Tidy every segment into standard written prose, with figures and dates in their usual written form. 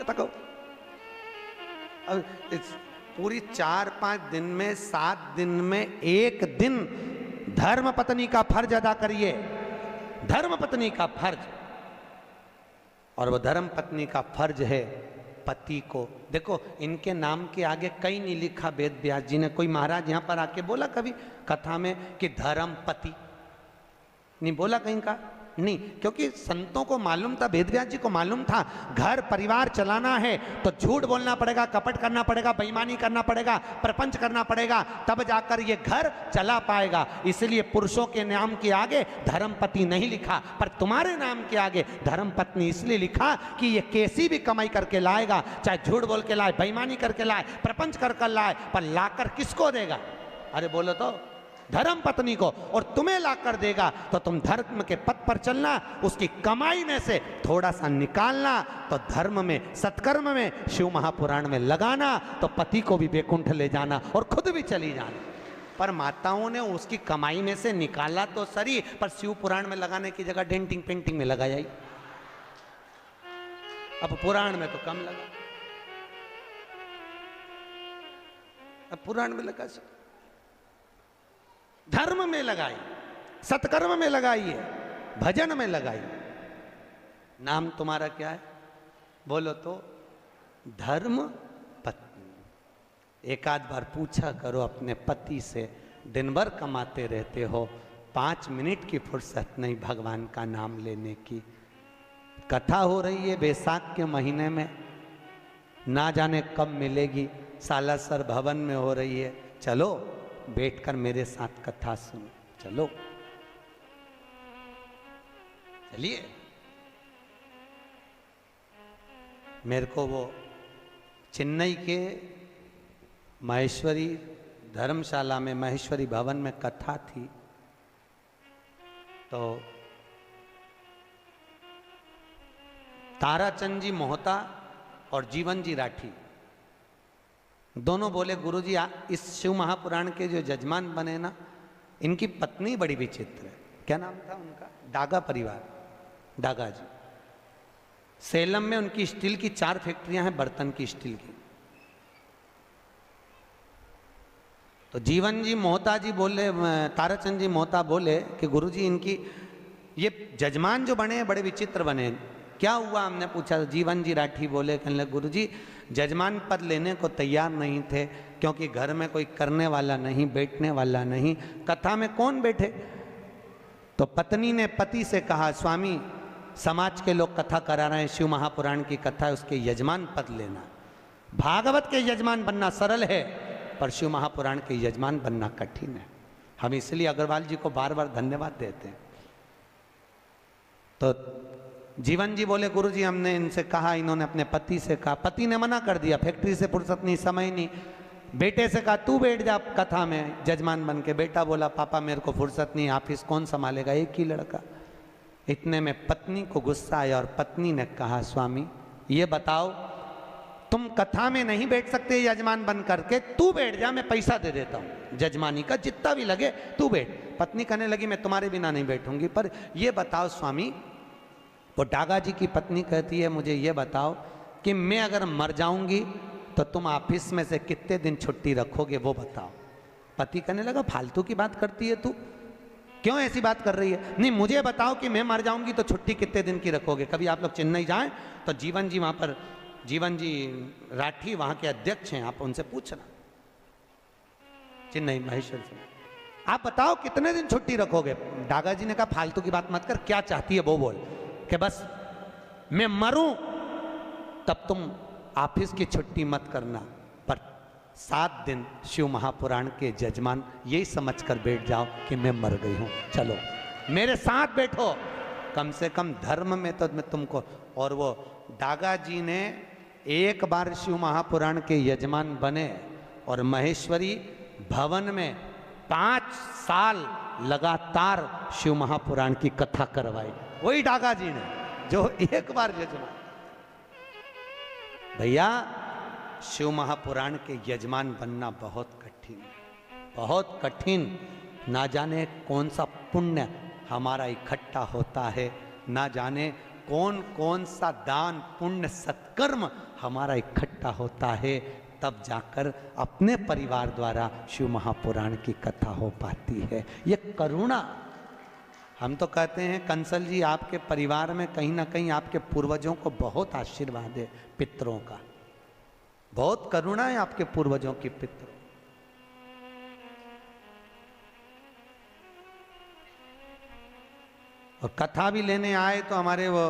तको अब इस पूरी 4-5 दिन में 7 दिन में 1 दिन धर्म पत्नी का फर्ज अदा करिए, धर्म पत्नी का फर्ज। और वो धर्म पत्नी का फर्ज है पति को, देखो इनके नाम के आगे कहीं नहीं लिखा वेद व्यास जी ने, कोई महाराज यहां पर आके बोला कभी कथा में कि धर्म पति, नहीं बोला कहीं का, नहीं, क्योंकि संतों को मालूम था, वेद व्यास जी को मालूम था घर परिवार चलाना है तो झूठ बोलना पड़ेगा, कपट करना पड़ेगा, बेईमानी करना पड़ेगा, प्रपंच करना पड़ेगा, तब जाकर ये घर चला पाएगा। इसलिए पुरुषों के नाम के आगे धर्मपति नहीं लिखा, पर तुम्हारे नाम के आगे धर्मपत्नी इसलिए लिखा कि ये कैसी भी कमाई करके लाएगा, चाहे झूठ बोल के लाए, बेईमानी करके लाए, प्रपंच कर लाए, पर लाकर किसको देगा? अरे बोलो तो धर्म पत्नी को, और तुम्हें ला कर देगा तो तुम धर्म के पथ पर चलना, उसकी कमाई में से थोड़ा सा निकालना, तो धर्म में सत्कर्म में शिव महापुराण में लगाना, तो पति को भी बैकुंठ ले जाना और खुद भी चली जाना। पर माताओं ने उसकी कमाई में से निकाला तो सही, पर शिव पुराण में लगाने की जगह डेंटिंग पेंटिंग में लगाया ही। अब पुराण में तो कम लगा, अब पुराण में लगा, धर्म में लगाई, सत्कर्म में लगाइए, भजन में लगाइए। नाम तुम्हारा क्या है बोलो तो? धर्म पत्नी। एक आध बार पूछा करो अपने पति से, दिन भर कमाते रहते हो, 5 मिनट की फुर्सत नहीं भगवान का नाम लेने की। कथा हो रही है बैसाख के महीने में, ना जाने कब मिलेगी, सालासर भवन में हो रही है, चलो बैठकर मेरे साथ कथा सुनो, चलो चलिए। मेरे को वो चेन्नई के महेश्वरी धर्मशाला में, महेश्वरी भवन में कथा थी, तो ताराचंद जी मोहता और जीवन जी राठी दोनों बोले गुरुजी इस शिव महापुराण के जो जजमान बने ना, इनकी पत्नी बड़ी विचित्र है। क्या नाम था उनका? डागा परिवार, डागा जी। सेलम में उनकी स्टील की 4 फैक्ट्रियां हैं, बर्तन की स्टील की। तो जीवन जी मोहता जी बोले, ताराचंद जी मोहता बोले कि गुरुजी इनकी ये जजमान जो बने बड़े विचित्र बने, क्या हुआ? हमने पूछा। जीवन जी राठी बोले, कहने लगे गुरुजी जजमान पद लेने को तैयार नहीं थे, क्योंकि घर में कोई करने वाला नहीं, बैठने वाला नहीं, कथा में कौन बैठे? तो पत्नी ने पति से कहा, स्वामी समाज के लोग कथा करा रहे हैं, शिव महापुराण की कथा है, उसके यजमान पद लेना। भागवत के यजमान बनना सरल है, पर शिव महापुराण के यजमान बनना कठिन है। हम इसलिए अग्रवाल जी को बार बार धन्यवाद देते हैं। तो जीवन जी बोले गुरुजी हमने इनसे कहा, इन्होंने अपने पति से कहा, पति ने मना कर दिया, फैक्ट्री से फुर्सत नहीं, समय नहीं। बेटे से कहा तू बैठ जा कथा में जजमान बन के। बेटा बोला पापा मेरे को फुर्सत नहीं, ऑफिस कौन संभालेगा, एक ही लड़का। इतने में पत्नी को गुस्सा आया और पत्नी ने कहा, स्वामी ये बताओ तुम कथा में नहीं बैठ सकते यजमान बन करके, तू बैठ जा, मैं पैसा दे देता हूँ जजमानी का, जितना भी लगे तू बैठ। पत्नी कहने लगी मैं तुम्हारे बिना नहीं बैठूंगी, पर ये बताओ स्वामी, वो डागा जी की पत्नी कहती है मुझे ये बताओ कि मैं अगर मर जाऊंगी तो तुम ऑफिस में से कितने दिन छुट्टी रखोगे, वो बताओ। पति कहने लगा फालतू की बात करती है तू, क्यों ऐसी बात कर रही है? नहीं मुझे बताओ कि मैं मर जाऊंगी तो छुट्टी कितने दिन की रखोगे। कभी आप लोग चेन्नई जाएं तो जीवन जी वहां पर, जीवन जी राठी वहां के अध्यक्ष हैं, आप उनसे पूछना, चेन्नई महेश्वर से, आप बताओ कितने दिन छुट्टी रखोगे। डागा जी ने कहा फालतू की बात मत कर, क्या चाहती है वो बोल, कि बस मैं मरूं तब तुम ऑफिस की छुट्टी मत करना, पर 7 दिन शिव महापुराण के जजमान यही समझकर बैठ जाओ कि मैं मर गई हूं, चलो मेरे साथ बैठो, कम से कम धर्म में तो मैं तुमको। और वो डागा जी ने एक बार शिव महापुराण के यजमान बने और महेश्वरी भवन में 5 साल लगातार शिव महापुराण की कथा करवाई, वही डागा जी ने जो एक बार यजमान। भैया शिव महापुराण के यजमान बनना बहुत कठिन है, बहुत कठिन। ना जाने कौन सा पुण्य हमारा इकट्ठा होता है, ना जाने कौन कौन सा दान पुण्य सत्कर्म हमारा इकट्ठा होता है, तब जाकर अपने परिवार द्वारा शिव महापुराण की कथा हो पाती है। ये करुणा, हम तो कहते हैं कंसल जी आपके परिवार में कहीं ना कहीं आपके पूर्वजों को बहुत आशीर्वाद है, पितरों का बहुत करुणा है आपके पूर्वजों की पितरों। और कथा भी लेने आए तो हमारे वो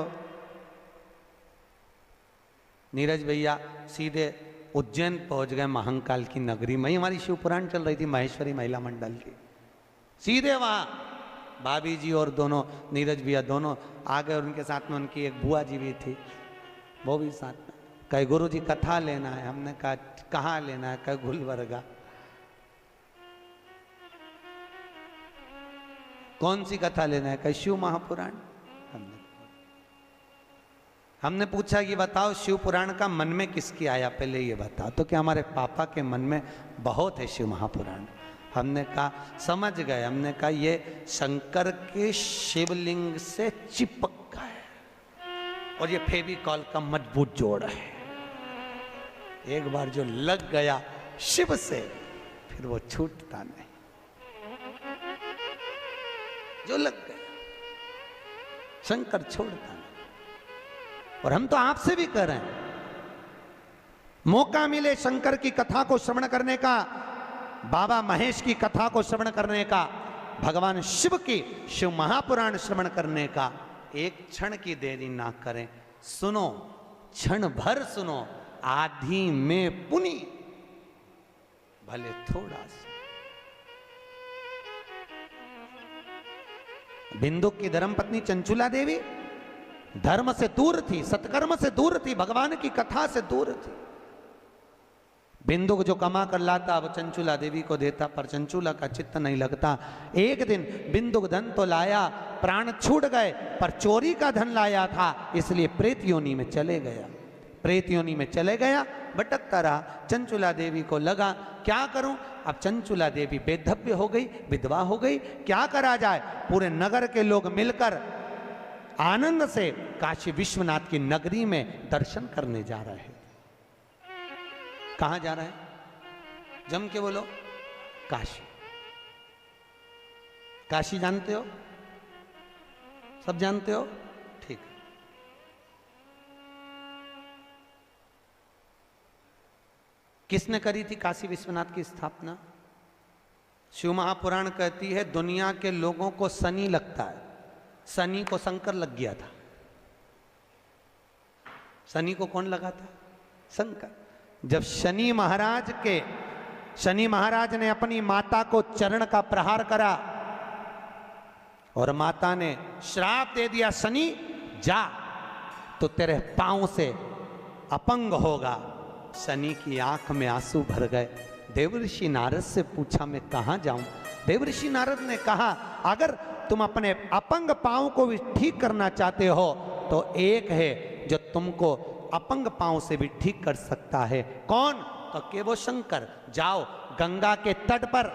नीरज भैया सीधे उज्जैन पहुंच गए, महाकाल की नगरी में। हमारी शिव पुराण चल रही थी महेश्वरी महिला मंडल की, सीधे वहां भाभी जी और दोनों नीरज भैया दोनों आ गए, और उनके साथ में उनकी एक बुआ जी भी थी, वो भी साथ में। कहे गुरु जी कथा लेना है। हमने कहा कहाँ लेना है? कहे गुलबर्गा। कौन सी कथा लेना है? कहे शिव महापुराण। हमने पूछा कि बताओ शिव पुराण का मन में किसकी आया, पहले ये बताओ। तो क्या हमारे पापा के मन में बहुत है शिव महापुराण। हमने कहा समझ गए। हमने कहा ये शंकर के शिवलिंग से चिपक गया है और ये फेविकॉल का मजबूत जोड़ है। एक बार जो लग गया शिव से फिर वो छूटता नहीं। जो लग गया शंकर छोड़ता नहीं। और हम तो आपसे भी कर रहे हैं, मौका मिले शंकर की कथा को श्रवण करने का, बाबा महेश की कथा को श्रवण करने का, भगवान शिव की शिव महापुराण श्रवण करने का, एक क्षण की देरी ना करें। सुनो, क्षण भर सुनो, आधी में पुनि भले थोड़ा सा। बिंदुक की धर्मपत्नी चंचुला देवी धर्म से दूर थी, सत्कर्म से दूर थी, भगवान की कथा से दूर थी। बिंदुक जो कमा कर लाता वो चंचुला देवी को देता, पर चंचुला का चित्त नहीं लगता। एक दिन बिंदुक धन तो लाया, प्राण छूट गए, पर चोरी का धन लाया था, इसलिए प्रेत योनि में चले गया। प्रेत योनि में चले गया, भटकता रहा। चंचुला देवी को लगा क्या करूं, अब चंचुला देवी बेधव्य हो गई, विधवा हो गई, क्या करा जाए। पूरे नगर के लोग मिलकर आनंद से काशी विश्वनाथ की नगरी में दर्शन करने जा रहे हैं। कहां जा रहे हैं? जम के बोलो। काशी। काशी जानते हो? सब जानते हो? ठीक। किसने करी थी काशी विश्वनाथ की स्थापना? शिव महापुराण कहती है दुनिया के लोगों को शनि लगता है, शनि को शंकर लग गया था। शनि को कौन लगा था? शंकर। जब शनि महाराज ने अपनी माता को चरण का प्रहार करा और माता ने श्राप दे दिया, शनि जा तो तेरे पांव से अपंग होगा। शनि की आंख में आंसू भर गए। देवर्षि नारद से पूछा मैं कहां जाऊं? देवर्षि नारद ने कहा अगर तुम अपने अपंग पांव को भी ठीक करना चाहते हो तो एक है जो तुमको अपंग पांव से भी ठीक कर सकता है। कौन? तो के वो शंकर। जाओ गंगा के तट पर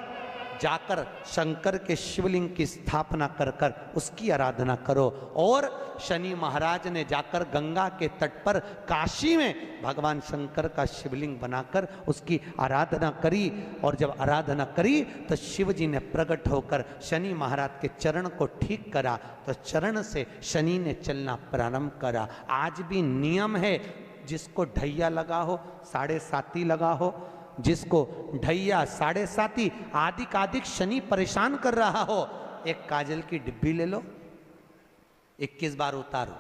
जाकर शंकर के शिवलिंग की स्थापना कर कर उसकी आराधना करो। और शनि महाराज ने जाकर गंगा के तट पर काशी में भगवान शंकर का शिवलिंग बनाकर उसकी आराधना करी। और जब आराधना करी तो शिव जी ने प्रकट होकर शनि महाराज के चरण को ठीक करा, तो चरण से शनि ने चलना प्रारंभ करा। आज भी नियम है, जिसको ढैया लगा हो, 7.5 लगा हो, जिसको ढैया 7.5 आदिक शनि परेशान कर रहा हो, एक काजल की डिब्बी ले लो, 21 बार उतारो।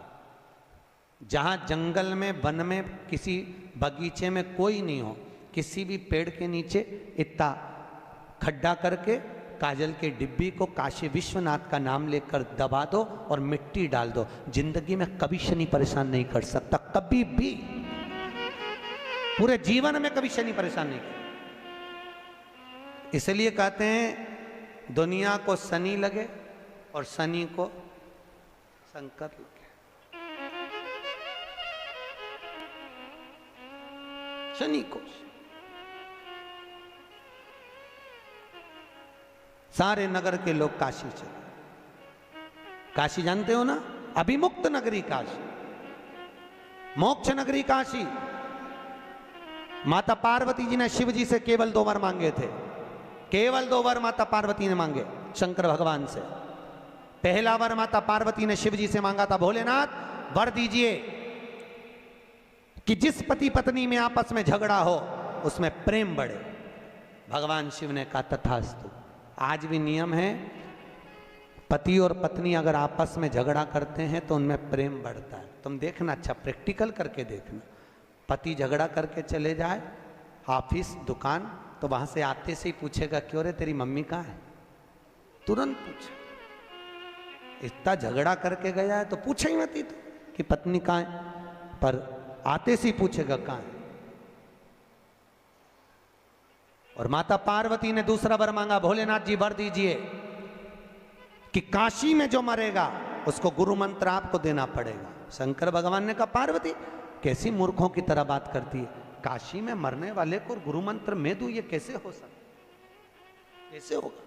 जहां जंगल में, वन में, किसी बगीचे में कोई नहीं हो, किसी भी पेड़ के नीचे इतना खड्डा करके काजल की डिब्बी को काशी विश्वनाथ का नाम लेकर दबा दो और मिट्टी डाल दो। जिंदगी में कभी शनि परेशान नहीं कर सकता, कभी भी, पूरे जीवन में कभी शनि परेशान नहीं किया। इसलिए कहते हैं दुनिया को शनि लगे और शनि को शंकर लगे। शनि को सारे नगर के लोग काशी चले। काशी जानते हो ना? अभिमुक्त नगरी काशी। मोक्ष नगरी काशी। माता पार्वती जी ने शिव जी से केवल 2 वर मांगे थे, केवल 2 वर माता पार्वती ने मांगे शंकर भगवान से। पहला वर माता पार्वती ने शिव जी से मांगा था, भोलेनाथ वर दीजिए कि जिस पति पत्नी में आपस में झगड़ा हो उसमें प्रेम बढ़े। भगवान शिव ने कहा तथास्तु। आज भी नियम है, पति और पत्नी अगर आपस में झगड़ा करते हैं तो उनमें प्रेम बढ़ता है। तुम देखना, अच्छा प्रैक्टिकल करके देखना। पति झगड़ा करके चले जाए ऑफिस दुकान, तो वहां से आते से ही पूछेगा क्यों रे तेरी मम्मी कहाँ है, तुरंत पूछे। इतना झगड़ा करके गया है तो पूछे ही मत ही तो कि पत्नी कहाँ है, पर आते से ही पूछेगा कहाँ है। और माता पार्वती ने दूसरा वर मांगा, भोलेनाथ जी वर दीजिए कि काशी में जो मरेगा उसको गुरु मंत्र आपको देना पड़ेगा। शंकर भगवान ने कहा पार्वती कैसी मूर्खों की तरह बात करती है, काशी में मरने वाले को गुरु मंत्र मैं दूं, ये कैसे हो सकता, कैसे होगा,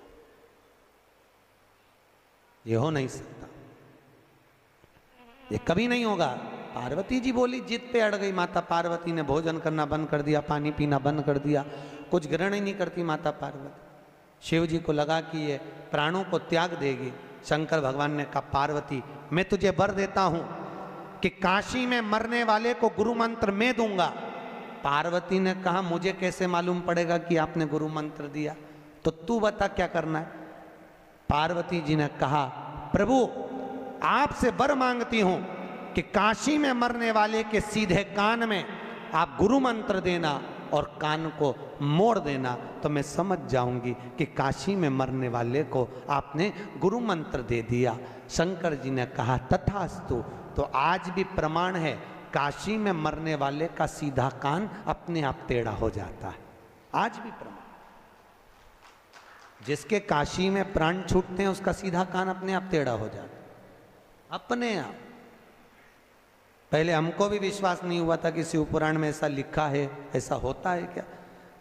ये हो नहीं सकता, ये कभी नहीं होगा। पार्वती जी बोली, जिद पे अड़ गई माता पार्वती ने। भोजन करना बंद कर दिया, पानी पीना बंद कर दिया, कुछ ग्रहण ही नहीं करती माता पार्वती। शिव जी को लगा कि ये प्राणों को त्याग देगी। शंकर भगवान ने कहा पार्वती मैं तुझे वर देता हूं कि काशी में मरने वाले को गुरु मंत्र मैं दूंगा। पार्वती ने कहा मुझे कैसे मालूम पड़ेगा कि आपने गुरु मंत्र दिया, तो तू बता क्या करना है। पार्वती जी ने कहा प्रभु आपसे वर मांगती हूं कि काशी में मरने वाले के सीधे कान में आप गुरु मंत्र देना और कान को मोड़ देना, तो मैं समझ जाऊंगी कि काशी में मरने वाले को आपने गुरु मंत्र दे दिया। शंकर जी ने कहा तथास्तु। तो आज भी प्रमाण है, काशी में मरने वाले का सीधा कान अपने आप टेढ़ा हो जाता है। आज भी प्रमाण, जिसके काशी में प्राण छूटते हैं उसका सीधा कान अपने आप टेढ़ा हो जाता है, अपने आप। पहले हमको भी विश्वास नहीं हुआ था कि शिव पुराण में ऐसा लिखा है, ऐसा होता है क्या।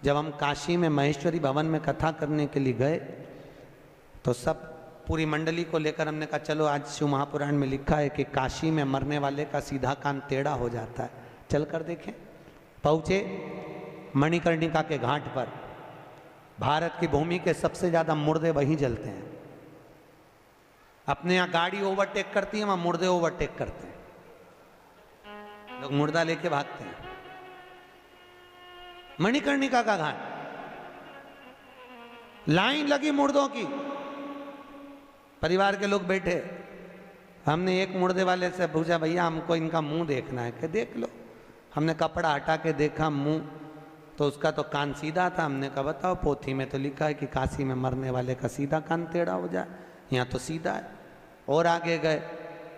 जब हम काशी में महेश्वरी भवन में कथा करने के लिए गए तो सब पूरी मंडली को लेकर हमने कहा चलो आज शिव महापुराण में लिखा है कि काशी में मरने वाले का सीधा कान टेढ़ा हो जाता है, चल कर देखें। पहुँचे मणिकर्णिका के घाट पर। भारत की भूमि के सबसे ज़्यादा मुर्दे वहीं जलते हैं। अपने यहाँ गाड़ी ओवरटेक करती है, वहाँ मुर्दे ओवरटेक करते हैं, लोग मुर्दा लेके भागते हैं। मणिकर्णिका का घाट, लाइन लगी मुर्दों की, परिवार के लोग बैठे। हमने एक मुर्दे वाले से पूछा भैया हमको इनका मुंह देखना है, कि देख लो। हमने कपड़ा हटा के देखा मुंह, तो उसका तो कान सीधा था। हमने कहा बताओ पोथी में तो लिखा है कि काशी में मरने वाले का सीधा कान टेढ़ा हो जाए, यहाँ तो सीधा है। और आगे गए,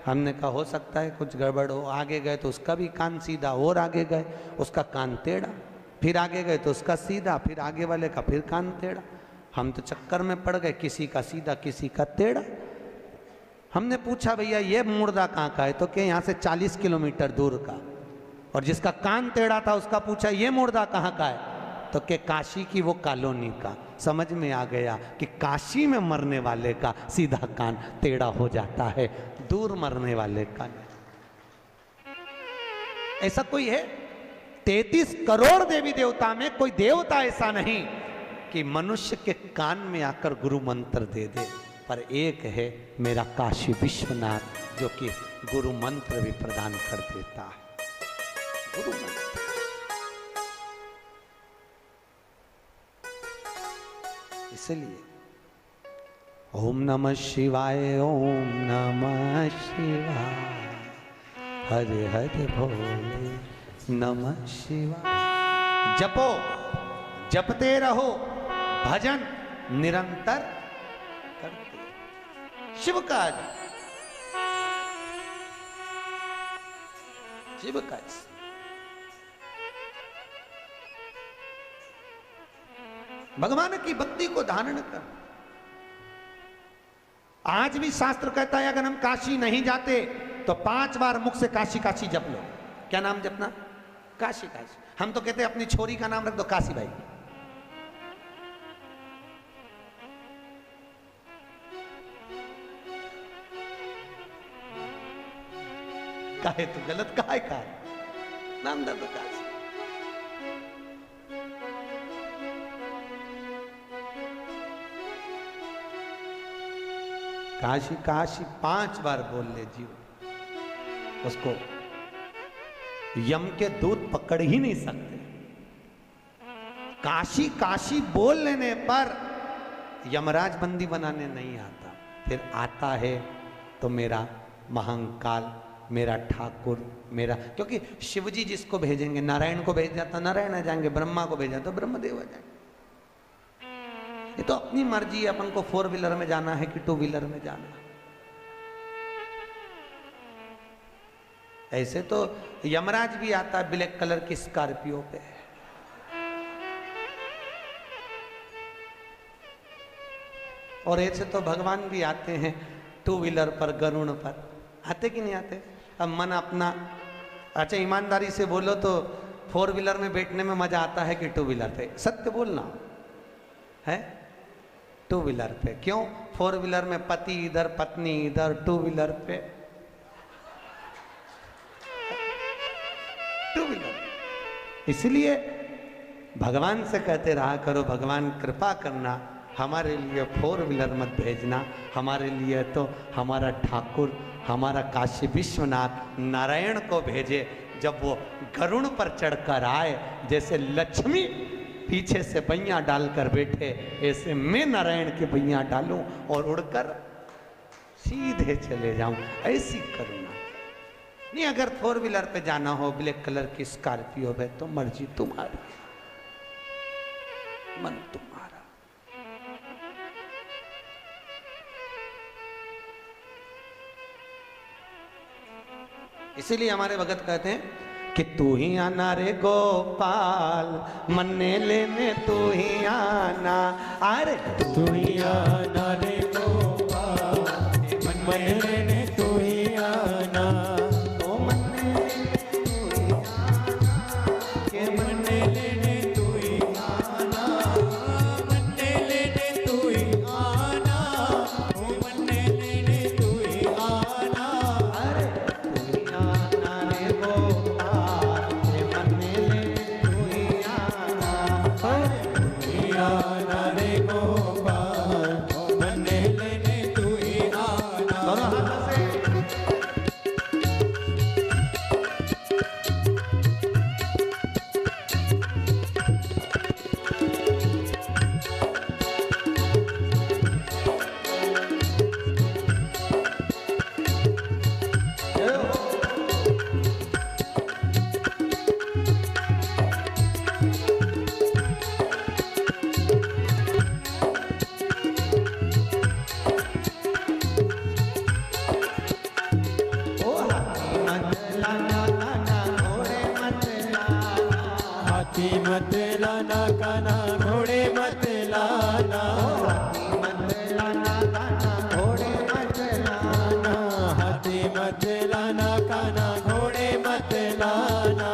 हमने कहा हो सकता है कुछ गड़बड़ हो। आगे गए तो उसका भी कान सीधा, और आगे गए उसका कान टेढ़ा, फिर आगे गए तो उसका सीधा, फिर आगे वाले का फिर कान टेढ़ा। हम तो चक्कर में पड़ गए, किसी का सीधा किसी का टेढ़ा। हमने पूछा भैया ये मुर्दा कहाँ का है, तो क्या यहाँ से 40 किलोमीटर दूर का। और जिसका कान टेढ़ा था उसका पूछा ये मुर्दा कहाँ का है, तो क्या काशी की वो कॉलोनी का। समझ में आ गया कि काशी में मरने वाले का सीधा कान टेढ़ा हो जाता है, दूर मरने वाले का नहीं। ऐसा कोई है? 33 करोड़ देवी देवता में कोई देवता ऐसा नहीं कि मनुष्य के कान में आकर गुरु मंत्र दे दे, पर एक है मेरा काशी विश्वनाथ जो कि गुरु मंत्र भी प्रदान कर देता है। गुरु मंत्र। इसलिए ओम नमः शिवाय, ओम नमः शिवाय, हरे हरे भोले नमः शिवाय। जपो, जपते रहो, भजन निरंतर करते। शिव का शिव का भगवान की भक्ति को धारण कर। आज भी शास्त्र कहता है अगर हम काशी नहीं जाते तो 5 बार मुख से काशी काशी जप लो। क्या नाम जपना? काशी काशी। हम तो कहते हैं अपनी छोरी का नाम रख दो काशी भाई। काहे तो गलत काहे का? नामदेव प्रकाश। काशी काशी 5 बार बोल ले जीव, उसको यम के दूत पकड़ ही नहीं सकते। काशी काशी बोल लेने पर यमराज बंदी बनाने नहीं आता, फिर आता है तो मेरा महाकाल, मेरा ठाकुर, मेरा, क्योंकि शिवजी जिसको भेजेंगे, नारायण को भेजा तो नारायण आ जाएंगे, ब्रह्मा को भेजा तो ब्रह्मदेव आ जाएंगे। ये तो अपनी मर्जी है, अपन को 4 व्हीलर में जाना है कि 2 व्हीलर में जाना है। ऐसे तो यमराज भी आता है ब्लैक कलर की स्कॉर्पियो पे, और ऐसे तो भगवान भी आते हैं 2 व्हीलर पर, गरुड़ पर। आते कि नहीं आते? अब मन अपना, अच्छा ईमानदारी से बोलो तो 4 व्हीलर में बैठने में मजा आता है कि 2 व्हीलर पे? सत्य बोलना है, 2 व्हीलर पे। क्यों? 4 व्हीलर में पति इधर पत्नी इधर, 2 व्हीलर पे 2 व्हीलर। इसलिए भगवान से कहते रहा करो, भगवान कृपा करना, हमारे लिए 4 व्हीलर मत भेजना, हमारे लिए तो हमारा ठाकुर, हमारा काशी विश्वनाथ नारायण को भेजे। जब वो गरुड़ पर चढ़कर आए, जैसे लक्ष्मी पीछे से बैया डालकर बैठे, ऐसे मैं नारायण के बैया डालूं और उड़कर सीधे चले जाऊं, ऐसी करुणा। नहीं, अगर 4 व्हीलर पे जाना हो, ब्लैक कलर की स्कॉर्पियो पे, तो मर्जी तुम्हारी, मन तुम्हारा। इसीलिए हमारे भगत कहते हैं कि तू ही आना रे गोपाल, मन्ने लेने तू ही आना। अरे तू ही आना रे गोपाल, मन्ने लेने तू ही आना। ओ मन्ने लेने तू ही आना, मन्ने लेने तू ही आना, मन्ने लेने तू ही आना, मन्ने लेने तू ही आना। अरे तू ही आना रे गोपाल, मन्ने लेने तू ही आना। तू ही आना रे गोपाल, मन्ने लेने तू ही आना। दोनों हाथों से हाथी मत लाना काना घोड़े मत लाना, हाथी मत लाना काना घोड़े मत लाना।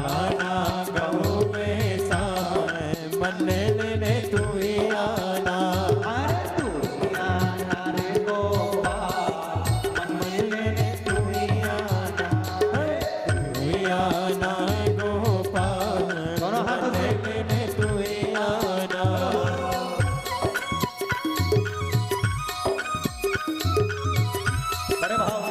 आना गऊ में साए, मन्ने लेने तू ही आना। तू ही आना गोपाल, मन्ने लेने तू ही आना। बड़े भाव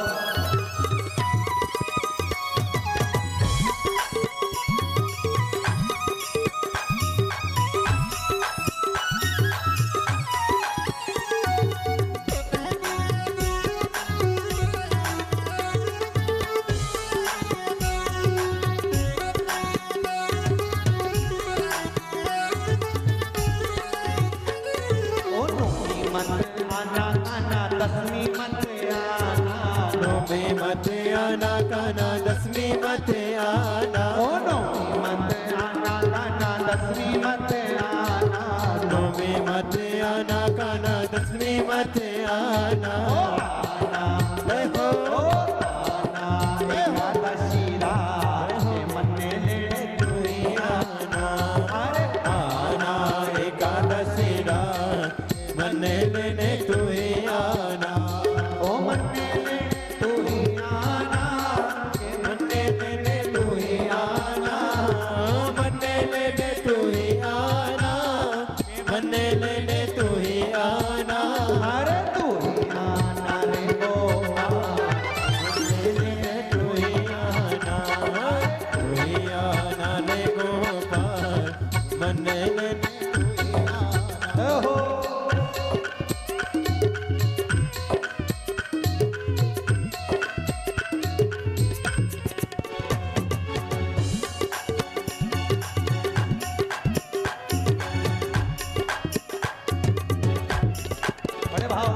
नौमी मत आना काना दसवीं मत आना। नौमी मत आना काना दसवीं मत आना। आना एकादशी रात, मन्ने लेने तू ही आना, ओ मन्ने लेने तू ही आना, के मन्ने लेने तू ही आना, मन्ने लेने तू ही आना, मन्ने लेने तू ही आना, अरे तू ही आना रे गोपाल, मन्ने लेने तू ही आना, तू ही आना रे गोपाल, मन्ने लेने तू ही आना। हो बड़े भाव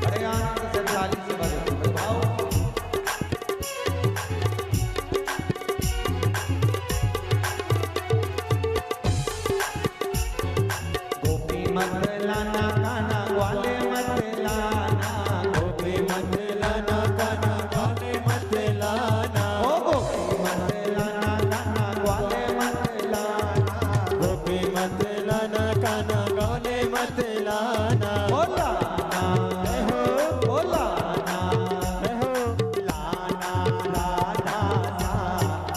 बड़े आनंद से ताली से बजाओ बड़े भाव गोपी मत लाना काना ग्वाले मत लाना, गोपी मत लाना काना ग्वाले मत लाना, ओ गोपी मत लाना काना ग्वाले मत लाना, गोपी मत लाना काना ग्वाले मत लाना, बोला ना हो बोला ना हो लाना राधा सा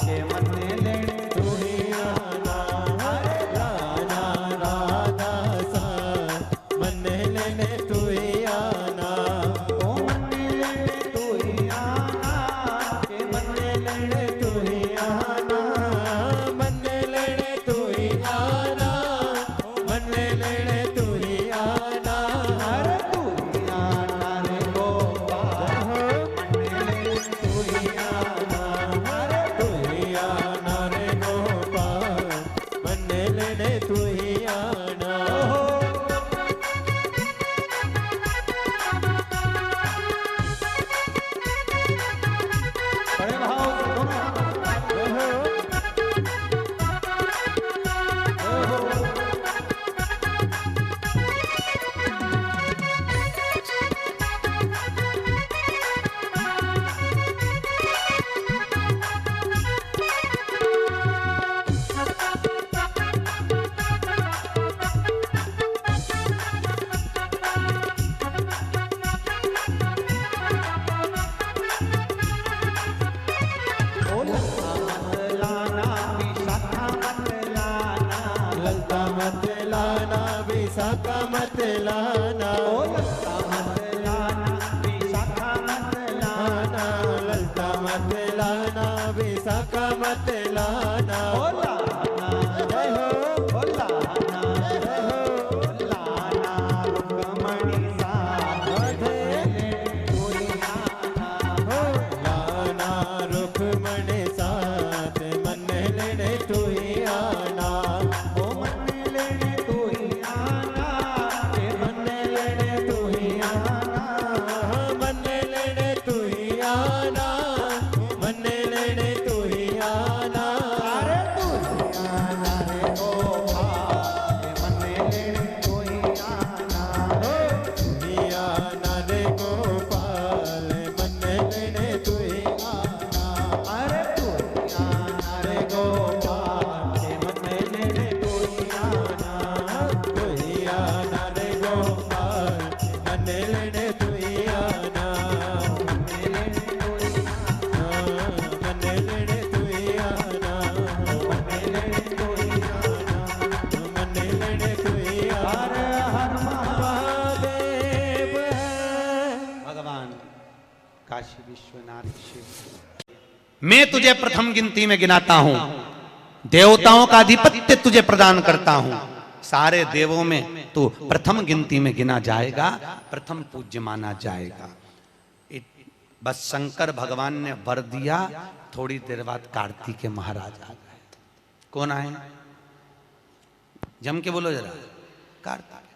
के मन्ने लेने तू ही आना, लाना राधा सा मन्ने लेने तू ही आना, ओ मन्ने लेने तू ही आना, के मन्ने लेने तू ही आना, मन्ने लेने तू ही आना, मन्ने लेने तू ही आना, अरे तू ही आना रे गोपाल, मन्ने लेने तू ही आना, अरे तू ही आना रे गोपाल, मन्ने लेने तू ही आना। बड़े भाव से दोनों ओ ललता मत लाना विशाखा मत लाना, ललता मत लाना विशाखा मत लाना, ओ ललता मत लाना विशाखा मत लाना, लाना ललता मत लाना विशाखा मत लाना, ओ लाना जय हो ओ लाना जय हो ओ लाना रुक्मणी सा राधे तू ही आना, हो लाना रुक्मणी साथ मन्ने लेने तू ही आना, ओ मन्ने लेने तू ही आना, के मन्ने लेने तू ही आना, मन्ने लेने तू ही आना, मन्ने लेने तू ही आना, अरे तू ही आना रे गोपाल, के मन्ने लेने तू ही आना, तू ही आना रे गोपाल, मन्ने लेने तू ही आना, अरे तू ही आना रे गोपाल, के मन्ने लेने तू ही आना, तू ही आना रे गोपाल, मन्ने लेने तू ही आना, मन्ने लेने तू ही आना, मन्ने लेने तू ही आना, मन्ने लेने तू ही आना, मन्ने लेने तू ही हर आना। हर महादेव है भगवान काशी विश्वनाथ शिव, मैं तुझे प्रथम गिनती में गिनाता हूं, देवताओं का अधिपत्य तुझे प्रदान करता हूं, सारे देवों में तू प्रथम गिनती में गिना जाएगा, प्रथम पूज्य माना जाएगा। बस शंकर भगवान ने वर दिया, थोड़ी देर बाद कार्तिकेय महाराज आ गए। कौन आए? जम के बोलो जरा। कार्तिकेय।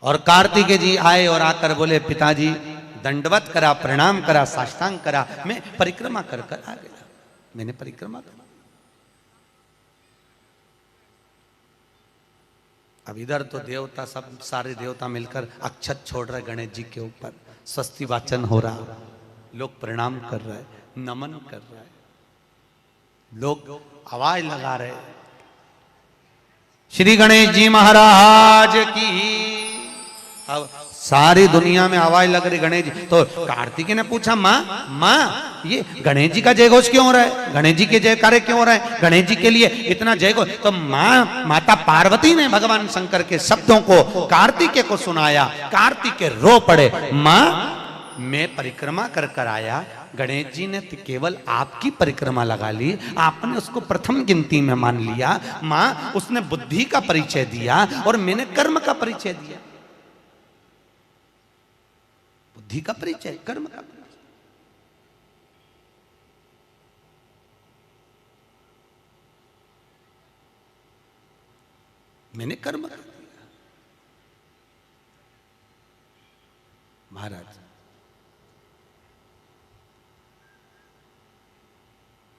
और कार्तिकेय जी आए और आकर बोले, पिताजी दंडवत करा, प्रणाम करा, साष्टांग करा, मैं परिक्रमा कर कर आ गया। मैंने परिक्रमा करा। अब इधर तो देवता सब सारे देवता मिलकर अक्षत छोड़ रहे गणेश जी के ऊपर, स्वस्ति वाचन हो रहा, लोग प्रणाम कर रहे, नमन कर रहे, लोग आवाज लगा रहे, श्री गणेश जी महाराज की। अब सारी दुनिया में आवाज लग रही गणेश जी। तो कार्तिकेय ने पूछा, माँ ये गणेश जी का जय घोष क्यों हो रहा है, गणेश जी के जयकारे क्यों हो रहे हैं, गणेश जी के लिए इतना जय घोष। तो माता पार्वती ने भगवान शंकर के शब्दों को कार्तिकेय को सुनाया। कार्तिकेय रो पड़े, माँ मैं परिक्रमा कर कर आया, गणेश जी ने केवल आपकी परिक्रमा लगा ली, आपने उसको प्रथम गिनती में मान लिया। माँ उसने बुद्धि का परिचय दिया और मैंने कर्म का परिचय दिया। बुद्धि का परिचय, कर्म का परिचय। मैंने कर्म कर दिया। महाराज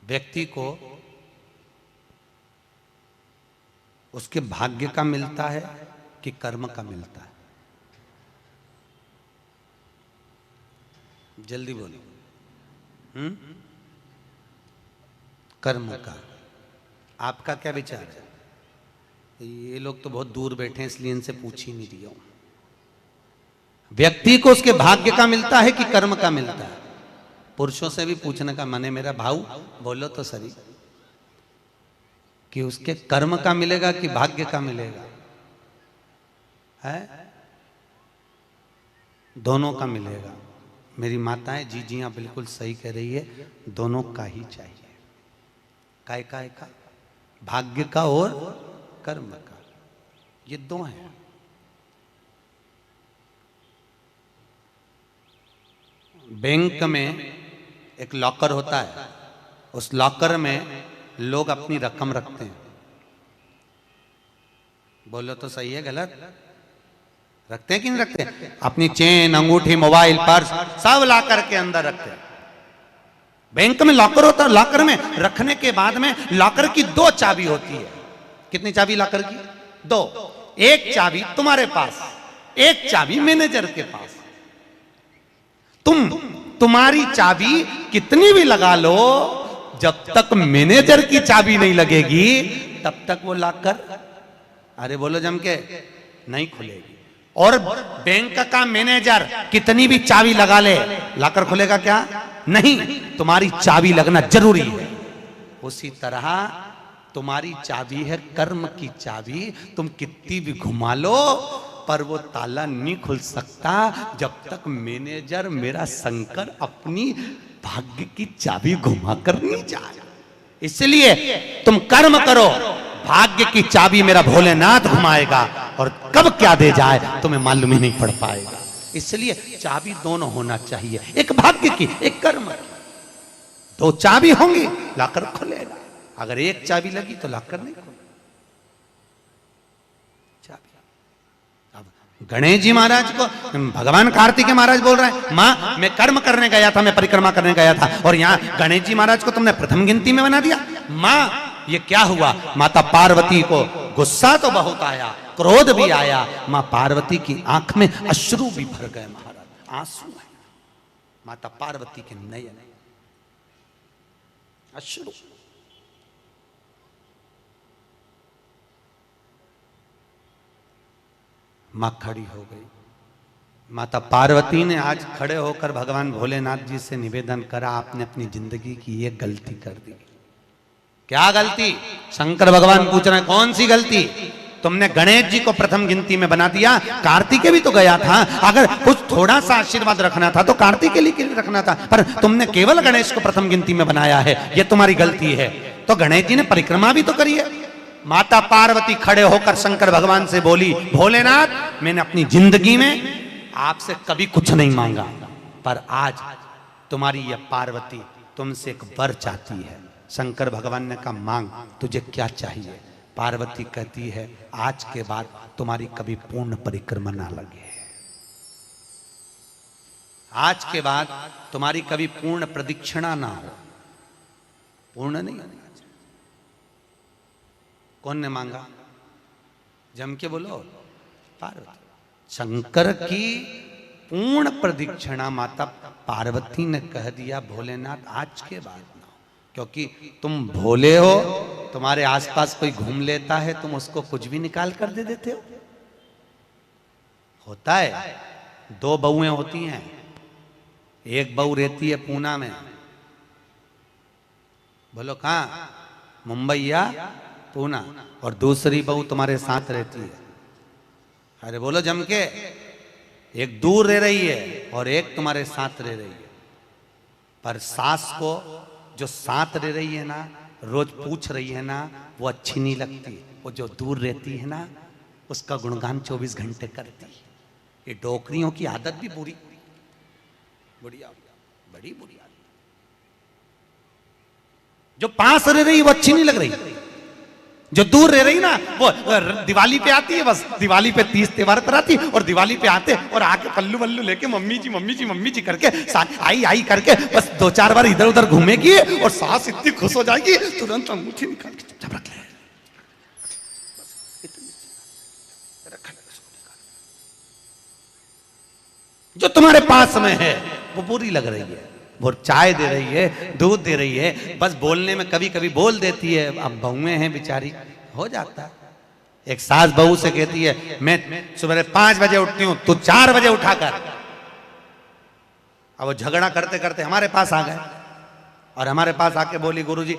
व्यक्ति को उसके भाग्य का मिलता है कि कर्म का मिलता है? जल्दी बोलो। कर्म का। आपका क्या विचार है? ये लोग तो बहुत दूर बैठे हैं इसलिए इनसे पूछ ही नहीं रही हूं। व्यक्ति को उसके भाग्य का मिलता है कि कर्म का मिलता है? पुरुषों से भी पूछने का मन है मेरा भाऊ, बोलो तो सही कि उसके कर्म का मिलेगा कि भाग्य का मिलेगा? है दोनों का मिलेगा। मेरी माताएं जीजियां बिल्कुल सही कह रही है, दोनों का ही चाहिए। काय का भाग्य का और कर्म का, ये दो हैं। बैंक में एक लॉकर होता है, उस लॉकर में लोग अपनी रकम रखते हैं। बोलो तो सही है गलत? रखते हैं कि नहीं रखते? अपनी चेन, अंगूठी, मोबाइल, पर्स सब लॉकर के अंदर रखते हैं। बैंक में लॉकर होता है, लॉकर में रखने के बाद में लॉकर की दो चाबी होती है। कितनी चाबी लॉकर की? दो। एक चाबी तुम्हारे पास, एक चाबी मैनेजर के पास। तुम्हारी चाबी कितनी भी लगा लो, जब तक मैनेजर की चाबी नहीं लगेगी तब तक वो लॉकर, अरे बोलो जम के, नहीं खुलेगी। और बैंक का मैनेजर कितनी भी चाबी लगा ले, लॉकर खुलेगा क्या? नहीं, तुम्हारी चाबी लगना जरूरी है। उसी तरह तुम्हारी चाबी है कर्म की चाबी, तुम कितनी भी घुमा लो पर वो ताला नहीं खुल सकता जब तक मैनेजर मेरा शंकर अपनी भाग्य की चाबी घुमा कर नहीं जाए। इसलिए तुम कर्म करो, भाग्य की चाबी मेरा भोलेनाथ घुमाएगा, और कब क्या दे जाए तुम्हें मालूम ही नहीं पड़ पाएगा। इसलिए चाबी दोनों होना चाहिए, एक भाग्य की, एक कर्म की। दो चाबी होंगी लॉकर खुलेगा, अगर एक चाबी लगी तो लॉकर नहीं खुलेगा। गणेश जी महाराज को भगवान कार्तिकेय महाराज बोल रहे हैं, माँ मैं कर्म करने गया था, मैं परिक्रमा करने गया था, और यहाँ गणेश जी महाराज को तुमने प्रथम गिनती में बना दिया। माँ ये क्या हुआ? माता पार्वती को गुस्सा तो बहुत आया, क्रोध भी आया। माँ पार्वती की आंख में अश्रु भी भर गए महाराज, आंसू है माता पार्वती के नयन, अश्रु। मां खड़ी हो गई। माता पार्वती ने आज खड़े होकर भगवान भोलेनाथ जी से निवेदन करा, आपने अपनी जिंदगी की ये गलती कर दी। क्या गलती? शंकर भगवान पूछ रहे हैं, कौन सी गलती? तुमने गणेश जी को प्रथम गिनती में बना दिया, कार्तिकेय भी तो गया था, अगर कुछ थोड़ा सा आशीर्वाद रखना था तो कार्तिकेय के लिए रखना था, पर तुमने केवल गणेश को प्रथम गिनती में बनाया है, ये तुम्हारी गलती है। तो गणेश जी ने परिक्रमा भी तो करी है। माता पार्वती खड़े होकर शंकर भगवान से बोली, भोलेनाथ मैंने अपनी जिंदगी में आपसे कभी कुछ नहीं मांगा, पर आज तुम्हारी यह पार्वती तुमसे एक वर चाहती है। शंकर भगवान ने कहा, मांग, तुझे क्या चाहिए? पार्वती कहती है, आज के बाद तुम्हारी कभी पूर्ण परिक्रमा ना लगे, आज के बाद तुम्हारी कभी पूर्ण प्रदक्षिणा ना हो। पूर्ण नहीं होना चाहिए। कौन ने मांगा? जम के बोलो पार्वती। शंकर की पूर्ण प्रदक्षिणा माता पार्वती ने कह दिया भोलेनाथ आज के बाद ना, क्योंकि तुम भोले हो, तुम्हारे आसपास कोई घूम लेता है तुम उसको कुछ भी निकाल कर दे देते हो। होता है, 2 बहुएं होती हैं, एक बहू रहती है पूना में, बोलो कहां, मुंबई या पूना, और दूसरी बहू तुम्हारे साथ रहती है। अरे बोलो जम के, एक दूर रह रही है और एक तुम्हारे साथ रह रही है। पर सास को जो साथ रह रही है ना, रोज पूछ रही है ना, वो अच्छी नहीं लगती। वो जो दूर रहती है ना, उसका गुणगान 24 घंटे करती है। ये डोकरियों की आदत भी बुरी, बढ़िया, बड़ी बुरी आदत। जो पास रह रही वो अच्छी नहीं लग रही, जो दूर रह रही ना वो दिवाली पे आती है, बस दिवाली पे 30 त्योहार पर आती है, और दिवाली पे आते और आके पल्लू वल्लू लेके मम्मी जी मम्मी जी मम्मी जी करके आई आई करके बस 2-4 बार इधर उधर घूमेगी और सास इतनी खुश हो जाएगी, तुरंत अंगूठी निकाल के चुपचाप रख ले। जो तुम्हारे पास में है वो बुरी लग रही है, वो चाय दे रही है, दूध दे रही है, बस बोलने में कभी कभी बोल देती है। अब बहुएं हैं बेचारी, हो जाता है। एक सास बहू से कहती है मैं सुबह 5 बजे उठती हूं, तू 4 बजे उठाकर। अब वो झगड़ा करते करते हमारे पास आ गए और हमारे पास आके बोली गुरुजी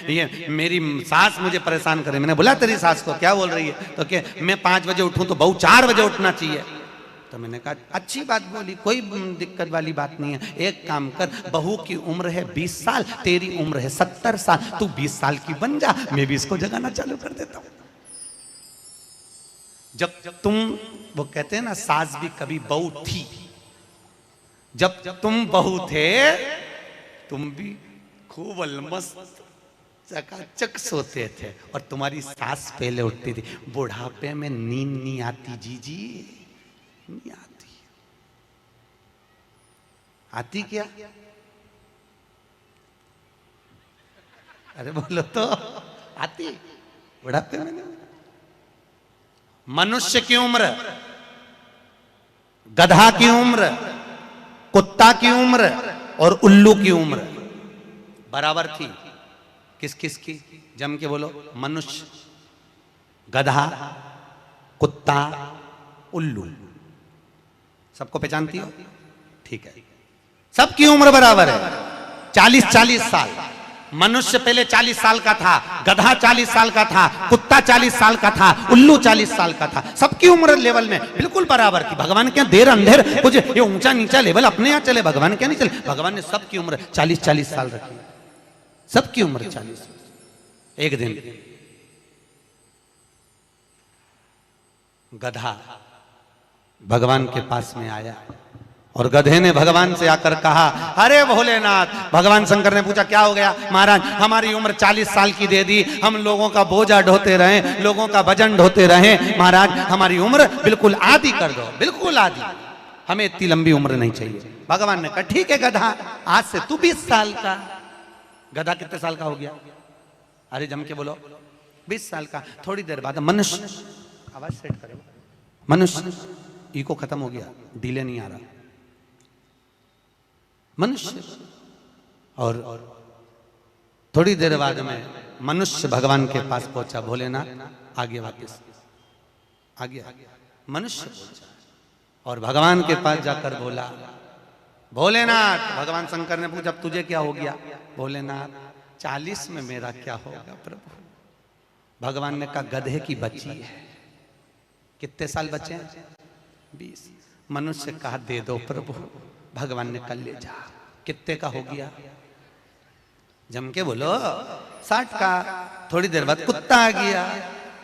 ये मेरी सास मुझे परेशान करे। मैंने बोला तेरी सास को क्या बोल रही है, तो क्या मैं 5 बजे उठूं तो बहू 4 बजे उठना चाहिए। तो मैंने कहा अच्छी बात बोली, कोई दिक्कत वाली बात नहीं है। एक काम कर, बहू की उम्र है 20 साल, तेरी उम्र है 70 साल, तू 20 साल की बन जा, मैं भी इसको जगाना चालू कर देता हूं। जब तुम, वो कहते हैं ना सास भी कभी बहू थी, जब तुम बहू थे तुम भी खूब अलमस्त चकाचक सोते थे और तुम्हारी सास पहले उठती थी। बुढ़ापे में नींद नहीं आती जीजी, नहीं आती। आती क्या? अरे बोलो तो, आती बुढ़ापे में। मनुष्य की उम्र, गधा की उम्र, कुत्ता की उम्र और उल्लू की उम्र बराबर थी। किस किस की? जम के बोलो। मनुष्य, गधा, कुत्ता, उल्लू। सबको पहचानती हो? ठीक है, सबकी उम्र बराबर है, 40-40 साल। मनुष्य पहले 40 साल का था, गधा 40 साल का था, कुत्ता 40 साल का था, उल्लू 40 साल का था। सबकी उम्र लेवल में बिल्कुल बराबर थी। भगवान क्या देर अंधेर कुछ ये ऊंचा नीचा लेवल अपने यहाँ चले, भगवान क्या नहीं चले। भगवान ने सबकी उम्र 40-40 साल रखी, सबकी उम्र 40। एक दिन गधा भगवान के पास में आया और गधे ने भगवान से आकर कहा अरे भोलेनाथ। भगवान शंकर ने पूछा क्या हो गया? महाराज हमारी उम्र 40 साल की दे दी, हम लोगों का बोझा ढोते रहे, लोगों का वजन ढोते रहे, महाराज हमारी उम्र बिल्कुल आधी कर दो, बिल्कुल आधी, हमें इतनी लंबी उम्र नहीं चाहिए। भगवान ने कहा ठीक है गधा, आज से तू 20 साल का। गधा कितने साल का हो गया? अरे जम के बोलो 20 साल का। थोड़ी देर बाद मनुष्य, आवाज सेट करो, मनुष्य इको खत्म हो गया, डिले नहीं आ रहा। मनुष्य, और थोड़ी देर बाद में मनुष्य भगवान के पास पहुंचा। भोलेनाथ आगे वापस आ गया, मनुष्य पहुंचा और भगवान के पास जाकर बोला भोलेनाथ। भगवान शंकर ने पूछा तुझे क्या हो गया? भोलेनाथ 40 में मेरा क्या होगा प्रभु? भगवान ने कहा गधे की बच्ची है। कितने साल बचे हैं? 20। मनुष्य कहा दे दो प्रभु। भगवान ने कहा ले जा। कितने का हो गया? जम के बोलो 60 का। थोड़ी देर बाद कुत्ता आ गया।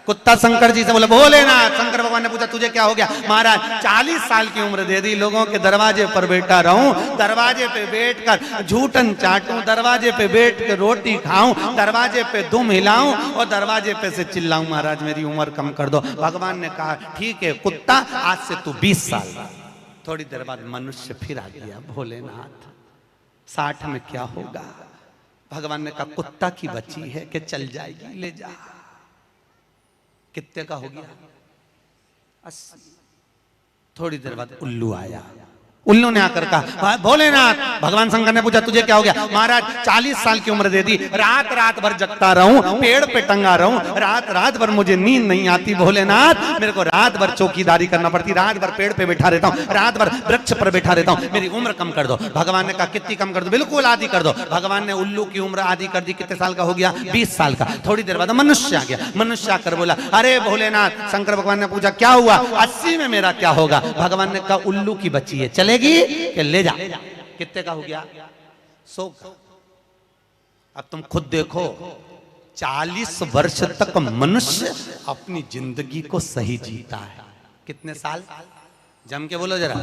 कुत्ता शंकर जी से बोला भोलेनाथ। शंकर भगवान ने पूछा तुझे क्या हो गया? महाराज 40 साल की उम्र दे दी, लोगों के दरवाजे पर बैठा रहूं, दरवाजे पे बैठकर झूठन चाटूं, दरवाजे पे बैठ कर रोटी खाऊं, दरवाजे पे दुम हिलाऊं और दरवाजे पे से चिल्लाऊं महाराज मेरी उम्र कम कर दो। भगवान ने कहा ठीक है कुत्ता, आज से तू 20 साल का। थोड़ी देर बाद मनुष्य फिर आ गया। भोलेनाथ 60 में क्या होगा? भगवान ने कहा कुत्ता की बच्ची है कि चल जाएगी, ले जा। कितने का हो गया? 80। थोड़ी देर बाद उल्लू आया। उल्लू ने आकर कहा, भोलेनाथ, भगवान शंकर ने पूछा तुझे क्या हो गया? महाराज 40 साल की उम्र दे दी, रात रात भर जगता रहूं, पेड़ पे टंगा रहूं, रात रात भर मुझे नींद नहीं आती भोलेनाथ, मेरे को रात भर चौकीदारी करना पड़ती, रात भर पेड़ पे बैठा रहता हूं, रात भर वृक्ष पर बैठा रहता हूं, मेरी उम्र कम कर दो। भगवान ने कहा कितनी कम कर दो? बिल्कुल आधी कर दो। भगवान ने उल्लू की उम्र आधी कर दी। कितने साल का हो गया? 20 साल का। थोड़ी देर बाद मनुष्य आ गया। मनुष्य आकर बोला, अरे भोलेनाथ, शंकर भगवान ने पूछा क्या हुआ? 80 में मेरा क्या होगा? भगवान ने कहा उल्लू की बच्ची है, चलेगी कि ले जा। कितने का हो गया? 100 का। अब तुम खुद देखो, 40 वर्ष तक मनुष्य अपनी जिंदगी को सही जीता है। कितने साल? जम के बोलो जरा।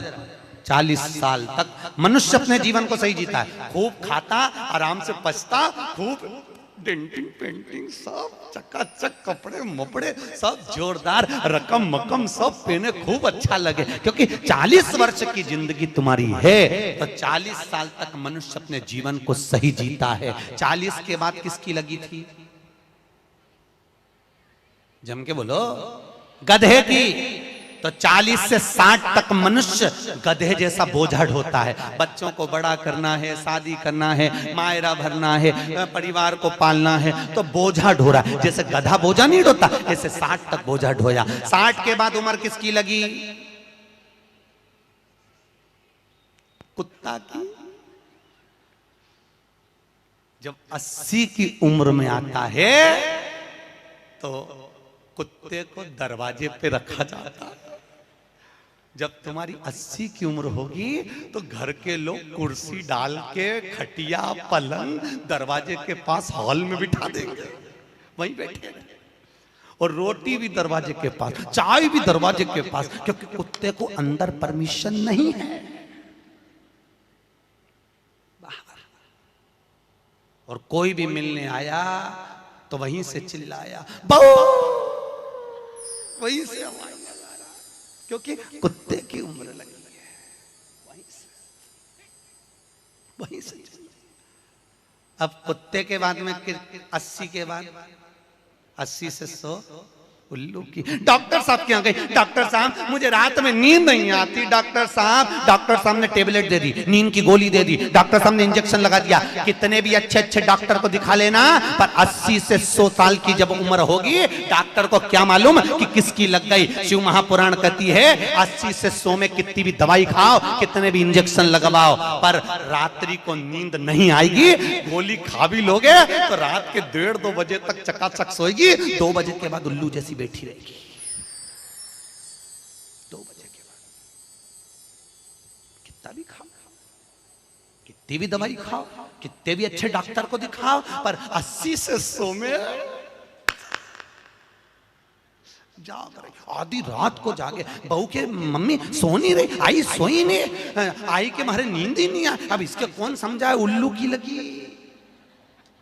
40 साल तक मनुष्य अपने जीवन को सही जीता है। खूब खाता, आराम से पचता, खूब डेंटिंग पेंटिंग सब चकाचक, कपड़े मपड़े सब जोरदार, रकम मकम सब पहने, खूब अच्छा लगे, क्योंकि 40 वर्ष की जिंदगी तुम्हारी है तो 40 साल तक मनुष्य अपने जीवन को सही जीता है। 40 के बाद किसकी लगी थी? जम के बोलो। गधे की। तो 40 से 60 तक मनुष्य गधे जैसा बोझा ढोता है। बच्चों को बड़ा करना है, शादी करना है, मायरा भरना है, परिवार को पालना है, तो बोझा ढो रहा है। जैसे गधा बोझा नहीं ढोता, ऐसे 60 तक बोझा ढोया। 60 के बाद उम्र किसकी लगी? कुत्ता की। जब 80 की उम्र में आता है तो कुत्ते को दरवाजे पे रखा जाता है। जब तुम्हारी 80 की उम्र होगी तो घर के लोग कुर्सी डाल के, खटिया पलंग दरवाजे के पास हॉल में बिठा देंगे, वहीं बैठे, और रोटी भी दरवाजे के पास, चाय भी दरवाजे के पास, क्योंकि कुत्ते को अंदर परमिशन नहीं है। और कोई भी मिलने आया तो वहीं से चिल्लाया, बहु, वहीं से आवाज लगा रहा, क्योंकि कुत्ते की उम्र लगी है। वहीं से अब कुत्ते के बाद में 80 के बाद 80 से 100 उल्लू की। डॉक्टर साहब के यहाँ गई, डॉक्टर साहब मुझे रात में नींद नहीं आती, डॉक्टर साहब ने टेबलेट दे दी, नींद की गोली दे दी, डॉक्टर साहब ने इंजेक्शन लगा दिया। कितने भी अच्छे अच्छे डॉक्टर को दिखा लेना, पर 80 से 100 साल की जब उम्र होगी, डॉक्टर को क्या मालूम कि किसकी लग गई। शिव महापुराण कहती है 80 से 100 में कितनी भी दवाई खाओ, कितने भी इंजेक्शन लगवाओ, पर रात्रि को नींद नहीं आएगी। गोली खा भी लोगे तो रात के 1:30-2 बजे तक चकाचक सोएगी, 2 बजे के बाद उल्लू जैसी बैठी रहेगी। 2 बजे के बाद कितना भी खाओ, कितनी भी दवाई खाओ, कितने भी अच्छे डॉक्टर को दिखाओ, पर 80 से 100 में जाग रही। आधी रात को जागे, बहू के मम्मी सो नहीं रही, आई सोई नहीं, आई के मारे नींद ही नहीं आई। अब इसके कौन समझाए, उल्लू की लगी,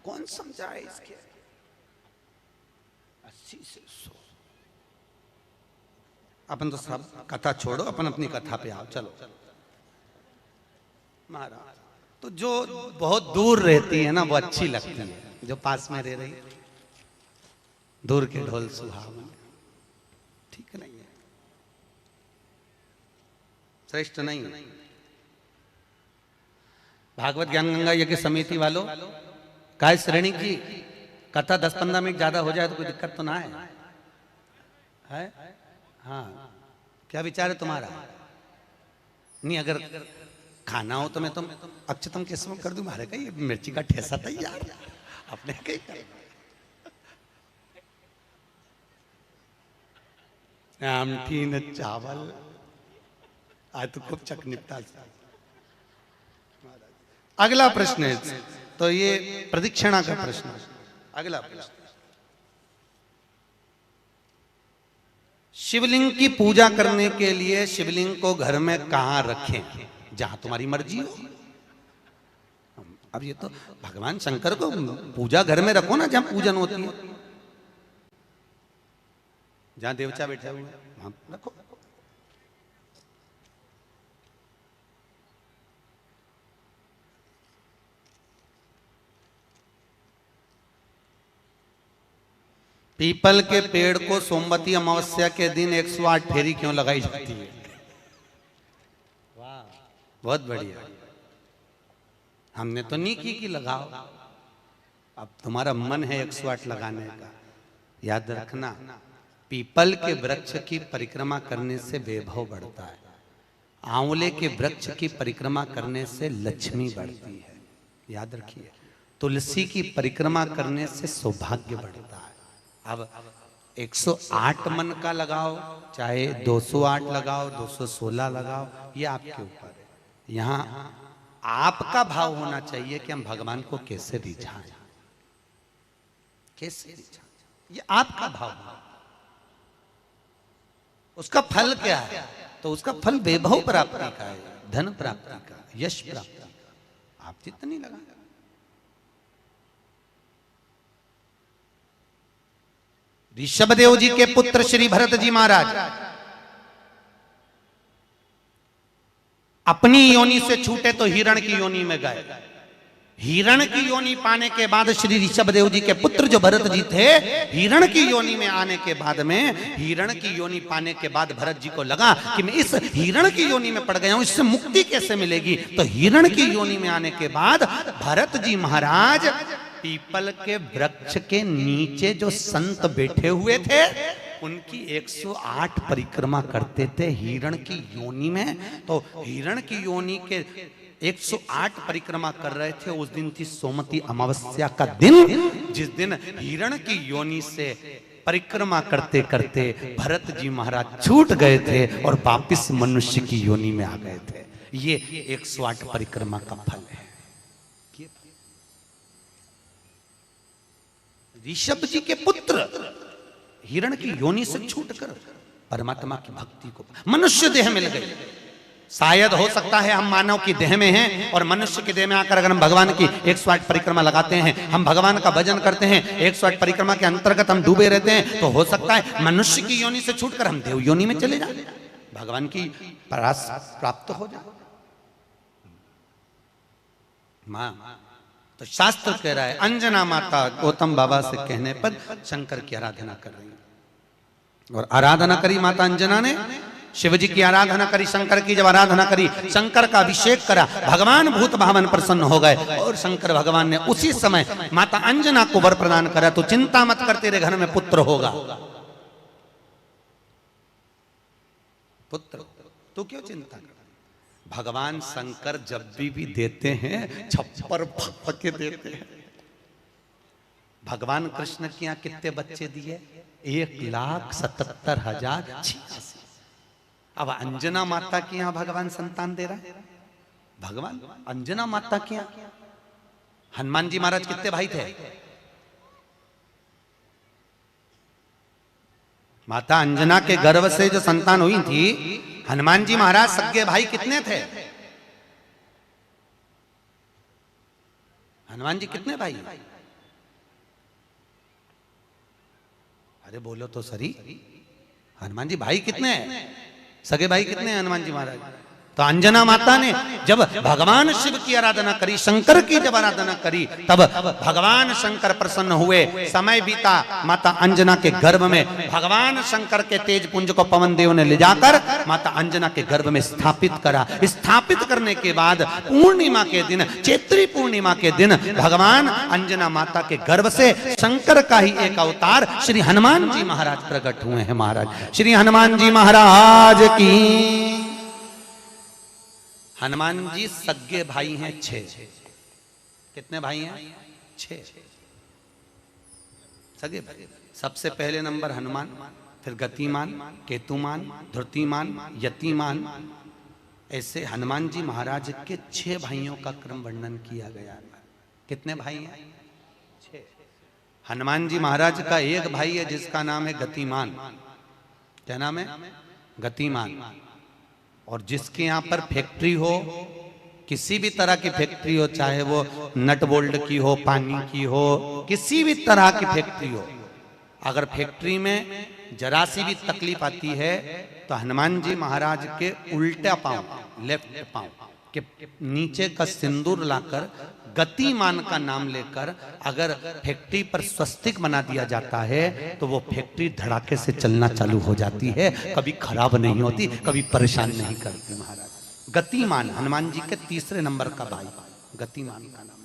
कौन समझाए इसके। 80 से 100। अपन तो सब कथा छोड़ो, अपन अपनी कथा पे आओ, चलो। महाराज तो जो बहुत दूर रहती है ना वो अच्छी लगती है, जो पास में रह रही दूर के ढोल सुहावन, ठीक नहीं है, श्रेष्ठ नहीं। भागवत ज्ञान गंगा यज्ञ समिति वालों, काय श्रेणी की कथा 10-15 मिनट ज्यादा हो जाए तो कोई दिक्कत तो ना है? हाँ, क्या विचार है तुम्हारा? नहीं, अगर खाना हो तो मैं तुम अक्षतम केसम कर दूं, मारे कहीं मिर्ची का ठेसा तैयार, अपने कहीं आमठी न चावल, आज तो खूब चक निपटा। अगला प्रश्न है, तो ये प्रदक्षिणा का प्रश्न। अगला प्रश्न, शिवलिंग की पूजा करने के लिए शिवलिंग को घर में कहां रखें? जहां तुम्हारी मर्जी हो। अब ये तो भगवान शंकर को पूजा घर में रखो ना, जहां पूजन होती है, जहां देवता बैठे हुए वहां रखो। पीपल के पेड़ को सोमवती अमावस्या के दिन 108 फेरी क्यों लगाई जाती है? वाह, बहुत बढ़िया। हमने तो नहीं की लगाओ, अब तुम्हारा मन है 108 लगाने का। याद रखना, पीपल के वृक्ष की परिक्रमा करने से वैभव बढ़ता है, आंवले के वृक्ष की परिक्रमा करने से लक्ष्मी बढ़ती है। याद रखिए, तुलसी की परिक्रमा करने से सौभाग्य बढ़ता है। अब 108 मन का लगाओ, चाहे 208 लगाओ, 216 लगाओ, ये आपके ऊपर है। यहाँ आपका भाव होना चाहिए कि हम भगवान को कैसे रिझाएं, कैसे रिझाएं, ये आपका भाव है। उसका फल क्या है? तो उसका फल वैभव प्राप्ति का है, धन प्राप्ति का, यश प्राप्ति का। आप जितनी लगा, ऋषभदेव जी के पुत्र श्री भरत जी महाराज अपनी योनि से छूटे तो हिरण की योनि में गए। हिरण की योनि पाने के बाद श्री ऋषभदेव जी के पुत्र जो भरत जी थे, हिरण की योनि में आने के बाद में, हिरण की योनि पाने के बाद भरत जी को लगा कि मैं इस हिरण की योनि में पड़ गया हूं, इससे मुक्ति कैसे मिलेगी? तो हिरण की योनि में आने के बाद भरत जी महाराज पीपल के वृक्ष के नीचे जो संत बैठे हुए थे, उनकी 108 परिक्रमा करते थे हिरण की योनि में। तो हिरण की योनि के 108 परिक्रमा कर रहे थे। उस दिन थी सोमवती अमावस्या का दिन, जिस दिन हिरण की योनि से परिक्रमा करते करते भरत जी महाराज छूट गए थे और वापिस मनुष्य की योनि में आ गए थे। ये 108 परिक्रमा का फल है। ऋषभ जी के पुत्र हिरण की योनि से छूटकर परमात्मा की भक्ति को मनुष्य देह मिल गई। शायद हो सकता है हम मानव की देह में हैं और मनुष्य की देह में आकर अगर हम भगवान की 108 परिक्रमा लगाते हैं, हम भगवान का भजन करते हैं, 108 परिक्रमा के अंतर्गत हम डूबे रहते हैं, तो हो सकता है मनुष्य की योनि से छूटकर हम देव योनि में चले जाए, भगवान की परास प्राप्त हो जाए। मां तो शास्त्र कह रहा है, अंजना माता गौतम बाबा से कहने पर शंकर की आराधना कर रही है। और आराधना करी माता अंजना ने, शिव जी की आराधना करी, शंकर की जब आराधना करी, शंकर का अभिषेक करा, भगवान भूत भावन प्रसन्न हो गए और शंकर भगवान ने उसी समय माता अंजना को वर प्रदान करा, तो चिंता मत कर, तेरे घर में पुत्र होगा। पुत्र, तू क्यों चिंता कर? भगवान शंकर जब भी देते हैं छप्पर भक के देते हैं। भगवान कृष्ण के यहाँ कितने बच्चे दिए? 1,77,086। अब अंजना माता के यहाँ भगवान संतान दे रहा है। भगवान अंजना माता के यहाँ हनुमान जी महाराज कितने भाई थे? माता अंजना के गर्भ से जो संतान हुई थी, हनुमान जी महाराज सगे भाई कितने थे? हनुमान जी कितने भाई? अरे बोलो तो सही, हनुमान जी भाई कितने हैं? सगे भाई कितने हैं हनुमान जी महाराज? तो अंजना माता ने जब भगवान शिव की आराधना करी, शंकर की जब आराधना करी, तब भगवान शंकर प्रसन्न हुए। समय बीता, माता अंजना के गर्भ में भगवान शंकर के तेज पुंज को पवन देव ने ले जाकर माता अंजना के गर्भ में स्थापित करा। स्थापित करने के बाद पूर्णिमा के दिन, चैत्री पूर्णिमा के दिन, भगवान अंजना माता के गर्भ से शंकर का ही एक अवतार श्री हनुमान जी महाराज प्रकट हुए हैं। महाराज श्री हनुमान जी महाराज की। हनुमान जी सगे भाई हैं 6। कितने भाई हैं? 6 सगे भाई। सबसे पहले नंबर हनुमान, फिर गतिमान, केतुमान, धृतिमान, यतिमान। ऐसे हनुमान जी महाराज के 6 भाइयों का क्रम वर्णन किया गया है। कितने भाई हैं? 6। हनुमान जी महाराज का एक भाई है जिसका नाम है गतिमान। क्या नाम है? गतिमान। और जिसके यहाँ पर फैक्ट्री हो, किसी भी तरह की फैक्ट्री हो, चाहे वो नट बोल्ट की हो, पानी की हो, किसी भी तरह की फैक्ट्री हो, अगर फैक्ट्री में जरा सी भी तकलीफ आती है तो हनुमान जी महाराज के उल्टा पांव, लेफ्ट पांव के नीचे का सिंदूर लाकर गतिमान का नाम लेकर अगर फैक्ट्री पर स्वस्तिक बना दिया जाता है तो वो फैक्ट्री धड़ाके से चलना चालू हो जाती है, कभी खराब नहीं होती, कभी परेशान नहीं करती। महाराज गतिमान हनुमान जी के तीसरे नंबर का भाई, गतिमान का नाम।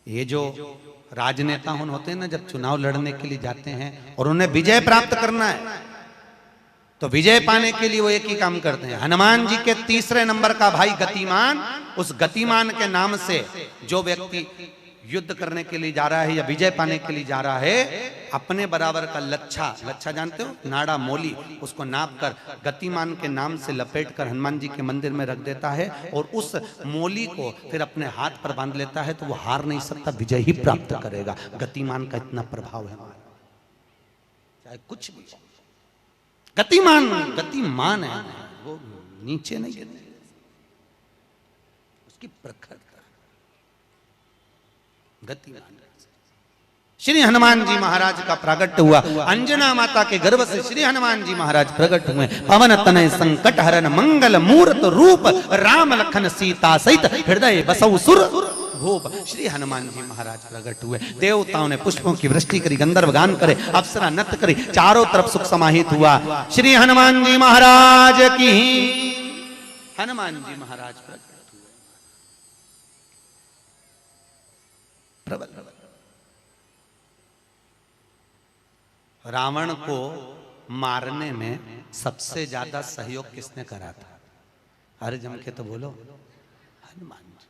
ये जो राजनेता होते हैं ना, जब चुनाव लड़ने के लिए जाते हैं और उन्हें विजय प्राप्त करना है तो विजय पाने के लिए वो एक ही काम करते हैं, हनुमान जी के तीसरे नंबर का भाई गतिमान, उस गतिमान के नाम से जो व्यक्ति युद्ध करने के लिए जा रहा है या विजय पाने के लिए जा रहा है, अपने बराबर का लच्छा, लच्छा जानते हो, नाड़ा मोली, उसको नाप कर गतिमान के नाम से लपेट कर हनुमान जी के मंदिर में रख देता है और उस मोली को फिर अपने हाथ पर बांध लेता है, तो वो हार नहीं सकता, विजय ही प्राप्त करेगा। गतिमान का इतना प्रभाव है हमारा, चाहे कुछ भी। गतिमान गतिमान है, वो नीचे नहीं गिरते, उसकी प्रखरता गतिमान। श्री हनुमान जी महाराज का प्रागट्य हुआ, अंजना माता के गर्भ से श्री हनुमान जी महाराज प्रकट हुए। पवन तनय संकट हरन मंगल मूर्त रूप, राम लखन सीता सहित हृदय बसौ सुर भूप। श्री हनुमान जी महाराज प्रकट हुए, देवताओं ने पुष्पों की वृष्टि करी, गंधर्व गान करे, अप्सरा नृत्य करी, चारों तरफ सुख समाहित हुआ। श्री हनुमान जी महाराज की, हनुमान जी महाराज प्रकट हुए। प्रबल रावण को मारने में सबसे ज्यादा सहयोग किसने करा था? अरे जम के तो बोलो, हनुमान जी।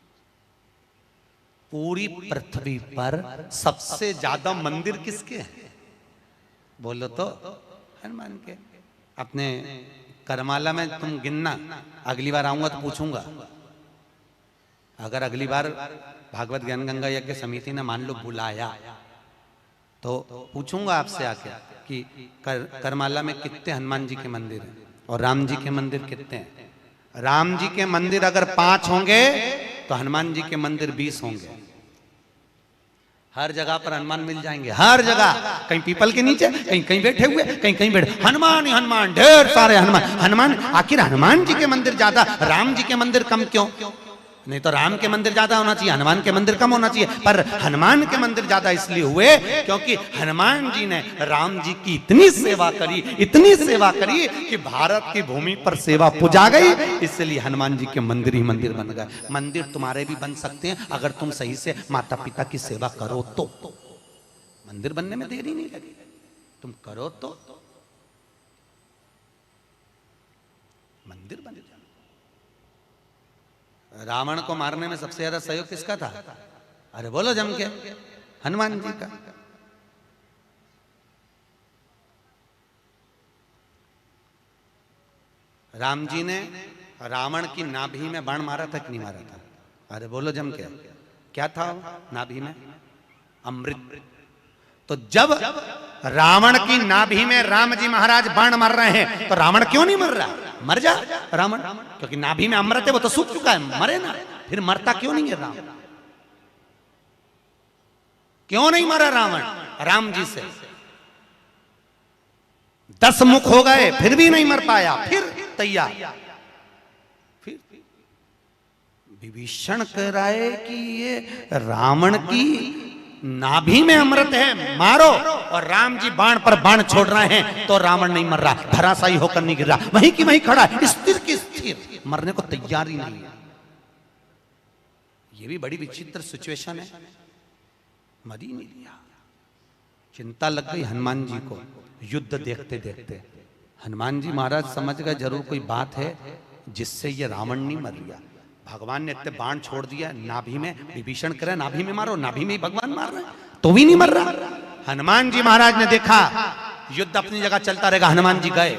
पूरी पृथ्वी पर सबसे ज्यादा मंदिर किसके हैं? बोलो तो हनुमान के। अपने करमाला में तुम गिनना, अगली बार आऊंगा तो पूछूंगा। अगर अगली बार भागवत ज्ञान गंगा यज्ञ समिति ने मान लो बुलाया तो पूछूंगा आपसे आके कि करमाला में कितने हनुमान जी के मंदिर हैं और राम जी के मंदिर कितने हैं। राम जी के मंदिर अगर 5 होंगे तो हनुमान जी के मंदिर 20 होंगे। हर जगह पर हनुमान मिल जाएंगे, हर जगह, कहीं पीपल के नीचे, कहीं कहीं बैठे हुए, कहीं कहीं बैठे, हनुमान ही हनुमान, ढेर सारे हनुमान। हनुमान, आखिर हनुमान जी के मंदिर ज्यादा, राम जी के मंदिर कम क्यों? नहीं तो राम के मंदिर ज्यादा होना चाहिए, हनुमान के मंदिर कम होना चाहिए। पर हनुमान के मंदिर ज्यादा इसलिए हुए क्योंकि हनुमान जी ने राम जी की इतनी सेवा करी, इतनी सेवा करी कि भारत की भूमि पर सेवा पुजा गई, इसलिए हनुमान जी के मंदिर ही मंदिर बन गए। मंदिर तुम्हारे भी बन सकते हैं अगर तुम सही से माता पिता की सेवा करो तो। मंदिर बनने में देरी नहीं लगी, तुम करो तो मंदिर बन जाए। रावण को मारने में सबसे ज्यादा सहयोग किसका था? अरे बोलो जम के, हनुमान जी का। राम जी ने रावण की नाभि में बाण मारा था कि नहीं मारा था? अरे बोलो जम के, क्या था नाभि में? अमृत। तो जब रावण की नाभि में राम जी महाराज बाण मार रहे हैं तो रावण क्यों नहीं मर रहा? मर जा रावण, क्योंकि नाभि में अमृत है, वो तो सूख चुका है, मरे ना। फिर मरता क्यों नहीं है रावण? क्यों नहीं मरा रावण? राम जी से 10 मुख हो गए फिर भी नहीं मर पाया, फिर तैयार। फिर विभीषण कह रहा है कि ये रावण की नाभि में अमृत है, मारो। और राम जी बाण पर बाण छोड़ रहे हैं तो रावण नहीं मर रहा, धराशायी होकर नहीं गिर रहा, वहीं की वहीं खड़ा है, स्थिर की स्थिर, मरने को तैयार ही नहीं है। ये भी बड़ी विचित्र सिचुएशन है। मर ही नहीं लिया। चिंता लग गई हनुमान जी को युद्ध देखते देखते। हनुमान जी महाराज समझ गए जरूर कोई बात है जिससे ये रावण नहीं मर गया। भगवान ने इतने बाण छोड़ दिया नाभि में, विभीषण करे नाभि में मारो, नाभि में ही भगवान मार रहे तो भी नहीं मर रहा। हनुमान जी महाराज ने देखा युद्ध अपनी जगह चलता रहेगा। हनुमान जी गए,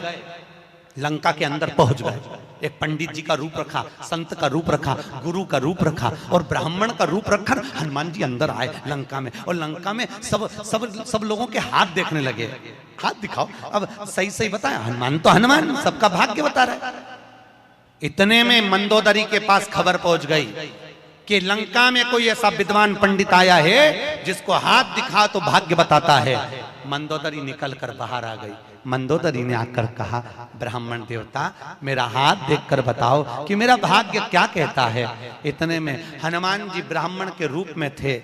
लंका के अंदर पहुंच गए। एक पंडित जी का रूप रखा, संत का रूप रखा, गुरु का रूप रखा और ब्राह्मण का रूप रखकर हनुमान जी अंदर आए लंका में। और लंका में सब लोगों के हाथ देखने लगे। हाथ दिखाओ, अब सही सही बताया, हनुमान तो हनुमान, सबका भाग्य बता रहे। इतने में मंदोदरी के पास खबर पहुंच गई कि लंका में कोई ऐसा विद्वान पंडित आया है जिसको हाथ दिखा तो भाग्य बताता है। मंदोदरी निकल कर बाहर आ गई। मंदोदरी ने आकर कहा, ब्राह्मण देवता मेरा हाथ देखकर बताओ कि मेरा भाग्य क्या कहता है। इतने में हनुमान जी ब्राह्मण के रूप में थे।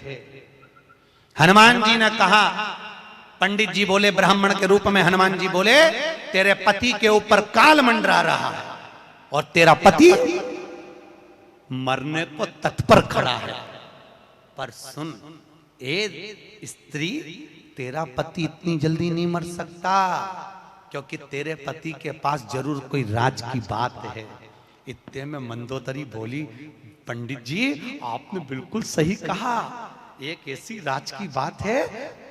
हनुमान जी ने कहा, पंडित जी बोले ब्राह्मण के रूप में, हनुमान जी बोले तेरे पति के ऊपर काल मंडरा रहा है और तेरा पति मरने को तत्पर खड़ा है। पर सुन ए स्त्री, तेरा पति इतनी जल्दी नहीं मर सकता, क्योंकि तेरे पति के पास जरूर कोई राज की बात है। इतने में मंदोदरी बोली, पंडित जी आपने बिल्कुल सही कहा, एक ऐसी राज की बात है,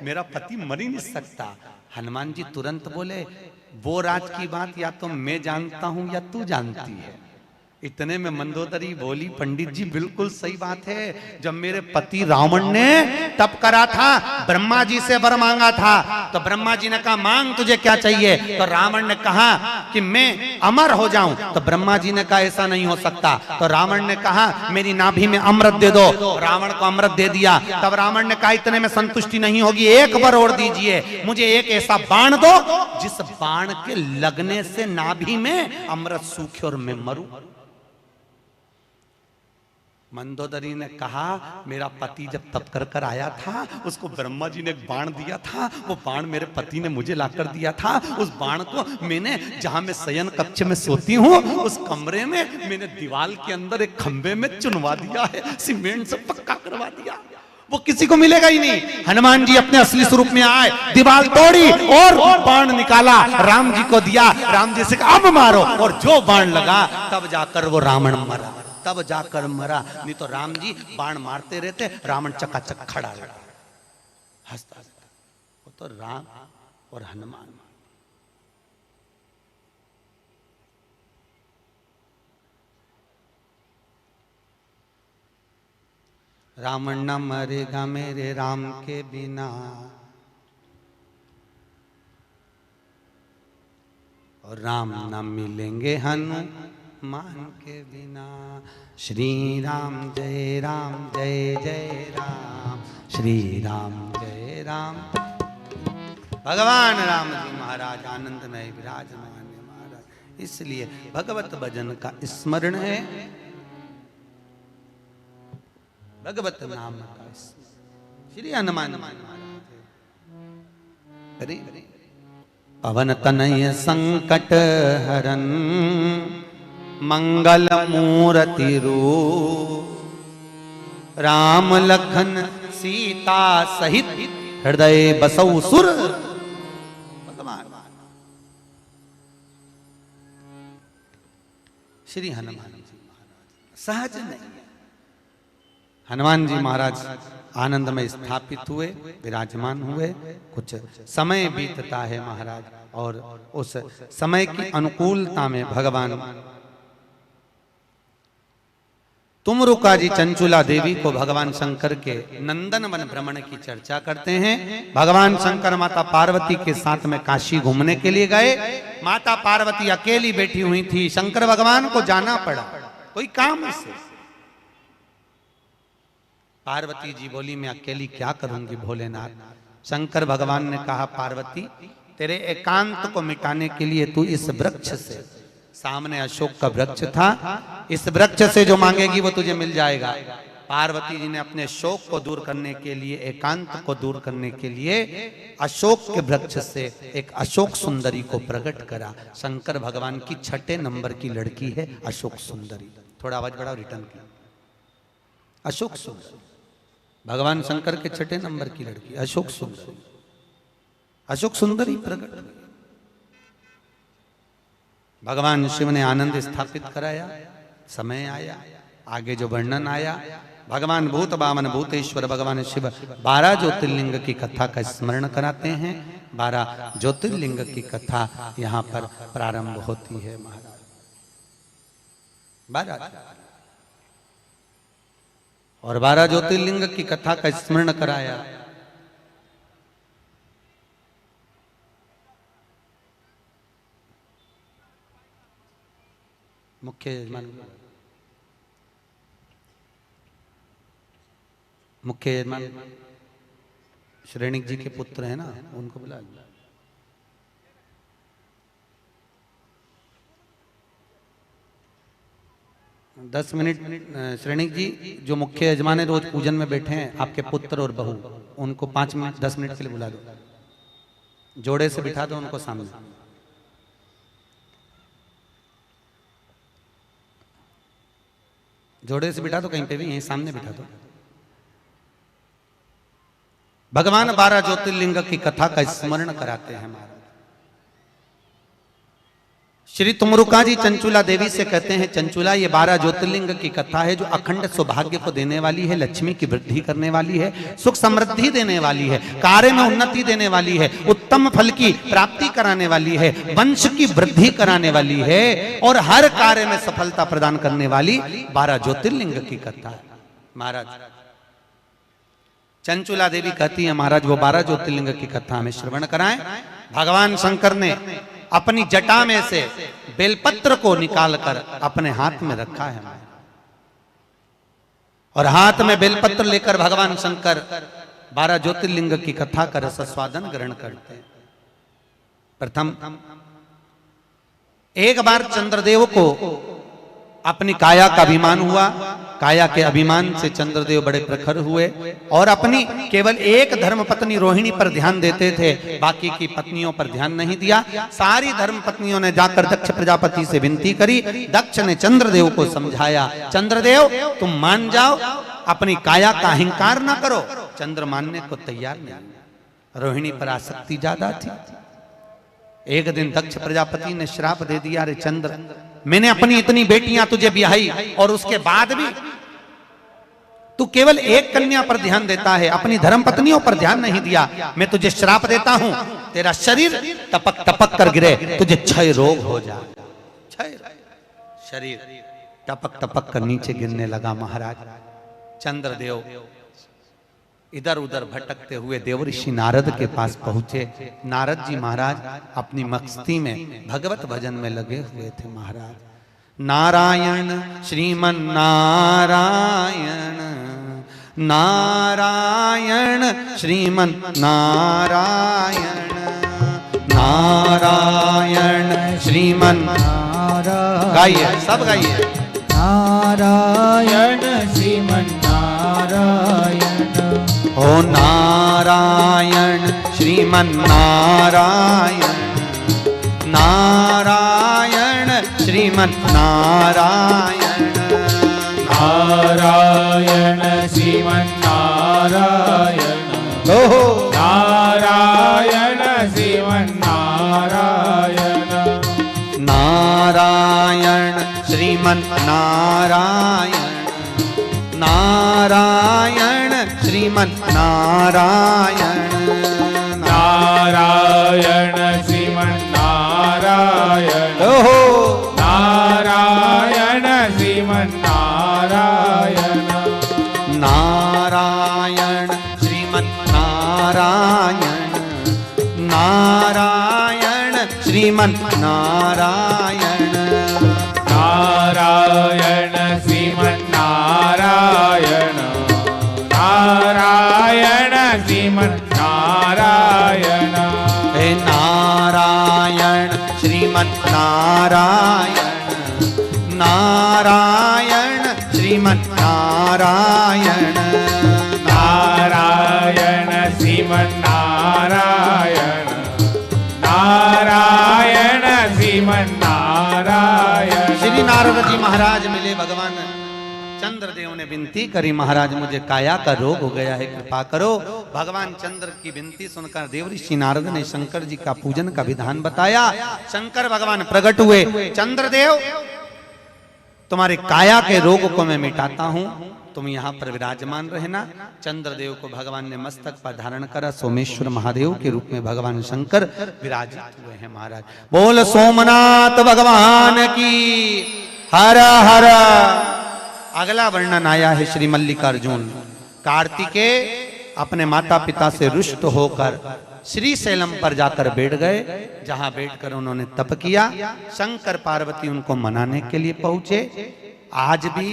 मेरा पति मर ही नहीं सकता। हनुमान जी तुरंत बोले, वो राज की बात या तो मैं जानता हूं या तू जानती है। इतने में मंदोदरी बोली, पंडित जी बिल्कुल सही बात है, जब मेरे पति रावण ने तप करा था, ब्रह्मा जी से वर मांगा था, तो ब्रह्मा जी ने कहा मांग तुझे क्या चाहिए, तो रावण ने कहा कि मैं अमर हो जाऊं, तो ब्रह्मा जी ने कहा ऐसा नहीं हो सकता, तो रावण ने कहा मेरी नाभि में अमृत दे दो, रावण को अमृत दे दिया। तब रावण ने कहा इतने में संतुष्टि नहीं होगी, एक बार और दीजिए, मुझे एक ऐसा बाण दो जिस बाण के लगने से नाभि में अमृत सूखे और मैं मरूं। मंदोदरी ने कहा मेरा पति जब तप कर कर आया था, उसको ब्रह्मा जी ने एक बाण दिया था, वो बाण मेरे पति ने मुझे लाकर दिया था। उस बाण को मैंने, जहां मैं शयन कक्ष में सोती हूँ, उस कमरे में मैंने दीवार के अंदर एक खंबे में चुनवा दिया है, सीमेंट से पक्का करवा दिया, वो किसी को मिलेगा ही नहीं। हनुमान जी अपने असली स्वरूप में आए, दीवार तोड़ी और बाण निकाला, राम जी को दिया, राम जी से कहा अब मारो, और जो बाण लगा तब जाकर वो रावण मरा, तब जाकर मरा, नहीं तो राम जी बाण मारते रहते, रावण चकाचक खड़ा रहता, हंसता रहता। वो तो राम और हनुमान। रावण न मरेगा मेरे राम के बिना, और राम न मिलेंगे हनुमान के बिना। श्री राम जय जय राम, श्री राम जय राम। भगवान राम जी महाराज आनंद में विराजमान है महाराज, इसलिए भगवत भजन का स्मरण है, भगवत नाम का श्री हनुमान महाराज। अरे पवन तनय संकट हरन, मंगल मूर्ति रूप, राम लखन सीता सहित हृदय बसौ सुर। भगवान श्री हनुमान जी महाराज सहज नहीं, हनुमान जी महाराज आनंद में स्थापित हुए, विराजमान हुए। कुछ समय बीतता है महाराज, और उस समय की अनुकूलता में भगवान तुमरुका जी चंचुला देवी को भगवान शंकर के नंदन वन भ्रमण की चर्चा करते हैं। भगवान शंकर माता पार्वती के साथ में काशी घूमने के लिए गए। माता पार्वती अकेली बैठी हुई थी, शंकर भगवान को जाना पड़ा कोई काम से। पार्वती जी बोली मैं अकेली क्या करूंगी भोलेनाथ। शंकर भगवान ने कहा पार्वती तेरे एकांत को मिटाने के लिए तू इस वृक्ष से, सामने अशोक का वृक्ष था, इस वृक्ष से जो मांगेगी वो तुझे मिल जाएगा। पार्वती जी ने अपने शोक को दूर करने के लिए, एकांत को दूर करने के लिए अशोक के वृक्ष से एक अशोक सुंदरी को प्रकट करा। शंकर भगवान की 6 नंबर की लड़की है अशोक सुंदरी। थोड़ा आवाज बढ़ाओ, रिटर्न किया। अशोक सुंदरी भगवान शंकर के 6 नंबर की लड़की अशोक सुंदरी। अशोक सुंदरी प्रकट, भगवान शिव ने आनंद स्थापित कराया। समय आया, आगे जो वर्णन आया, भगवान भूत बामन भूतेश्वर भगवान शिव 12 ज्योतिर्लिंग की कथा का स्मरण कराते हैं। 12 ज्योतिर्लिंग की कथा यहाँ पर प्रारंभ होती है महाराज। 12 और 12 ज्योतिर्लिंग की कथा का स्मरण कराया। मुख्य यजमान, मुख्य यजमान श्रेणिक जी के पुत्र हैं ना, उनको बुला लो। दस मिनट श्रेणिक जी जो मुख्य यजमान है रोज पूजन में बैठे हैं, आपके पुत्र और बहू, उनको 5 मिनट 10 मिनट के लिए बुला दो, जोड़े से बिठा दो उनको सामने। जोड़े से बिठा दो, कहीं पे भी यहीं सामने बिठा दो। भगवान 12 ज्योतिर्लिंग की कथा का स्मरण कराते हैं महाराज। श्री तुमरुका जी चंचुला देवी से कहते हैं, चंचुला ये 12 ज्योतिर्लिंग की कथा है जो अखंड सौभाग्य को देने वाली है, लक्ष्मी की वृद्धि करने वाली है, सुख समृद्धि देने वाली है, कार्य में उन्नति देने वाली है, उत्तम फल की प्राप्ति कराने वाली है, वंश की वृद्धि कराने वाली है और हर कार्य में सफलता प्रदान करने वाली 12 ज्योतिर्लिंग की कथा है। महाराज चंचुला देवी कहती है, महाराज वो 12 ज्योतिर्लिंग की कथा हमें श्रवण कराएं। भगवान शंकर ने अपनी जटा में से बेलपत्र को निकालकर अपने हाथ में रखा है और हाथ में बेलपत्र लेकर भगवान शंकर 12 ज्योतिर्लिंग की कथा का रसस्वादन ग्रहण करते हैं। प्रथम एक बार चंद्रदेव को अपनी काया का अभिमान हुआ, काया के अभिमान से चंद्रदेव बड़े प्रखर हुए और अपनी केवल एक धर्मपत्नी रोहिणी पर ध्यान देते थे, बाकी की पत्नियों पर ध्यान नहीं दिया। सारी धर्मपत्नियों ने जाकर दक्ष प्रजापति से विनती करी। दक्ष ने चंद्रदेव को समझाया, चंद्रदेव तुम मान जाओ, अपनी काया का अहंकार ना करो। चंद्र मानने को तैयार नहीं, रोहिणी पर आसक्ति ज्यादा थी। एक दिन दक्ष प्रजापति ने श्राप दे दिया, अरे चंद्र मैंने अपनी इतनी बेटियां तुझे ब्याही और उसके बाद भी तू केवल एक कन्या पर ध्यान देता है, अपनी धर्मपत्नियों पर ध्यान नहीं दिया। मैं तुझे श्राप देता हूं, तेरा शरीर टपक टपक कर गिरे, तुझे क्षय रोग हो जाए। क्षय शरीर टपक टपक कर नीचे गिरने लगा। महाराज चंद्रदेव इधर उधर भटकते हुए देवऋषि नारद के पास पहुंचे। नारद जी महाराज अपनी मस्ती में भगवत भजन में लगे हुए थे। महाराज नारायण श्रीमन नारायण, नारायण श्रीमन नारायण, नारायण श्रीमन नारायण। गाइए, सब गाइए। नारायण श्रीमन नारायण, ओ नारायण श्रीमन नारायण, नारायण श्रीमन नारायण, नारायण श्रीमन नारायण, ओहो नारायण श्रीमन नारायण, नारायण श्रीमन नारायण, नारायण श्रीमन नारायण, नारायण श्रीमन नारायण, ओहो नारायण श्रीमन नारायण, नारायण श्रीमन नारायण, नारायण श्रीमन नारायण, नारायण श्रीमन नारायण, नारायण श्रीमन नारायण, हे नारायण श्रीमन नारायण, नारायण श्रीमन नारायण, नारायण श्रीमन नारायण, नारायण श्रीमन नारायण। श्री नारद जी महाराज मिले, भगवान चंद्रदेव ने विनती करी, महाराज मुझे काया का रोग हो गया है, कृपा करो। भगवान चंद्र की विनती सुनकर देवऋषि नारद ने शंकर जी का पूजन का विधान बताया। शंकर भगवान प्रकट हुए, चंद्रदेव तुम्हारे काया के रोग को मैं मिटाता हूं, तुम यहाँ पर विराजमान रहना। चंद्रदेव को भगवान ने मस्तक पर धारण करा, सोमेश्वर महादेव के रूप में भगवान शंकर विराजित हुए हैं। महाराज बोल सोमनाथ भगवान की हर हर। अगला वर्णन आया है श्री मल्लिकार्जुन। कार्तिकेय अपने माता पिता से रुष्ट होकर श्री शैलम पर जाकर बैठ गए, जहां बैठकर उन्होंने तप किया। शंकर पार्वती उनको मनाने के लिए पहुंचे। आज भी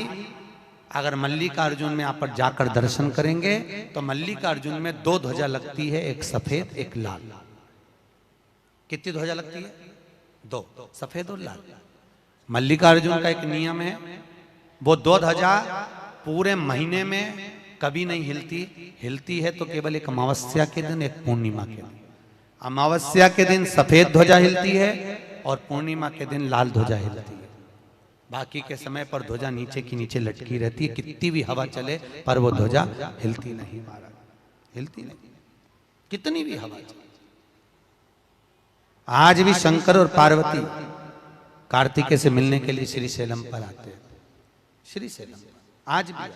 अगर मल्लिकार्जुन में आप जाकर दर्शन करेंगे तो मल्लिकार्जुन में 2 ध्वजा लगती है, एक सफेद एक लाल। कितनी ध्वजा लगती है? 2, सफेद और लाल। मल्लिकार्जुन का एक नियम है, वो 2 ध्वजा पूरे महीने में कभी नहीं हिलती। हिलती है तो केवल एक अमावस्या के दिन, एक पूर्णिमा के दिन। अमावस्या के दिन सफेद ध्वजा हिलती है और पूर्णिमा के दिन लाल ध्वजा हिलती है। बाकी के समय पर ध्वजा नीचे की नीचे लटकी रहती है, कितनी भी हवा चले पर वो ध्वजा हिलती नहीं, महाराज हिलती नहीं, कितनी भी हवा चले। आज भी शंकर और पार्वती कार्तिकेय से मिलने के लिए श्रीशैलम पर आते हैं, श्रीशैलम आज भी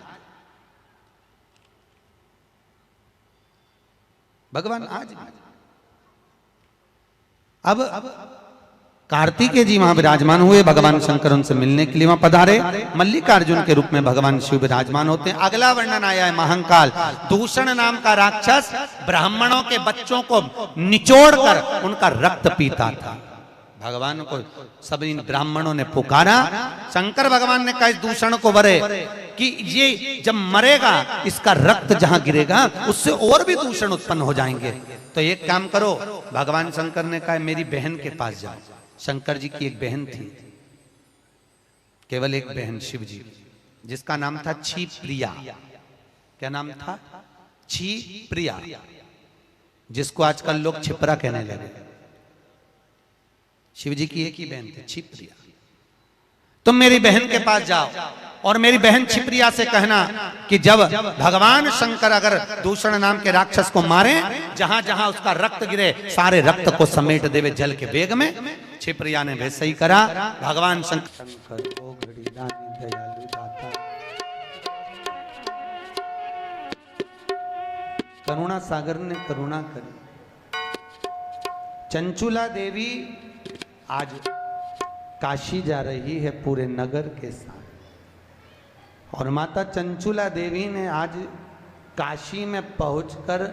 भगवान आज भी। अब कार्तिकेय जी वहां विराजमान हुए, भगवान शंकर उनसे मिलने के लिए वहां पधारे। मल्लिकार्जुन के रूप में भगवान शिव विराजमान होते हैं। अगला वर्णन आया है महाकाल। दूषण नाम का राक्षस ब्राह्मणों के बच्चों को निचोड़कर उनका रक्त पीता था। भगवान को सभी ब्राह्मणों ने पुकारा। शंकर भगवान ने कहा इस दूषण को वरे कि ये जब मरेगा इसका रक्त जहां गिरेगा उससे और भी दूषण उत्पन्न हो जाएंगे, तो एक काम करो। भगवान शंकर ने कहा मेरी बहन के पास जाओ। शंकर जी की एक बहन थी, केवल एक बहन शिव जी, जिसका नाम था छी प्रिया। क्या नाम था? छी प्रिया, जिसको आजकल लोग छिपरा कहने लगे। शिव जी की एक ही बहन थी, छी प्रिया। तुम मेरी बहन के पास जाओ और मेरी बहन छिप्रिया से कहना कि जब भगवान शंकर अगर दूषण नाम के राक्षस को मारे, जहां जहां उसका रक्त गिरे सारे रक्त को समेट देवे जल के वेग में। छिप्रिया ने वैसे ही करा। भगवान शंकर ओ घड़ी दानी दयालु दाता, करुणा सागर ने करुणा करी। चंचुला देवी आज काशी जा रही है पूरे नगर के साथ, और माता चंचुला देवी ने आज काशी में पहुंचकर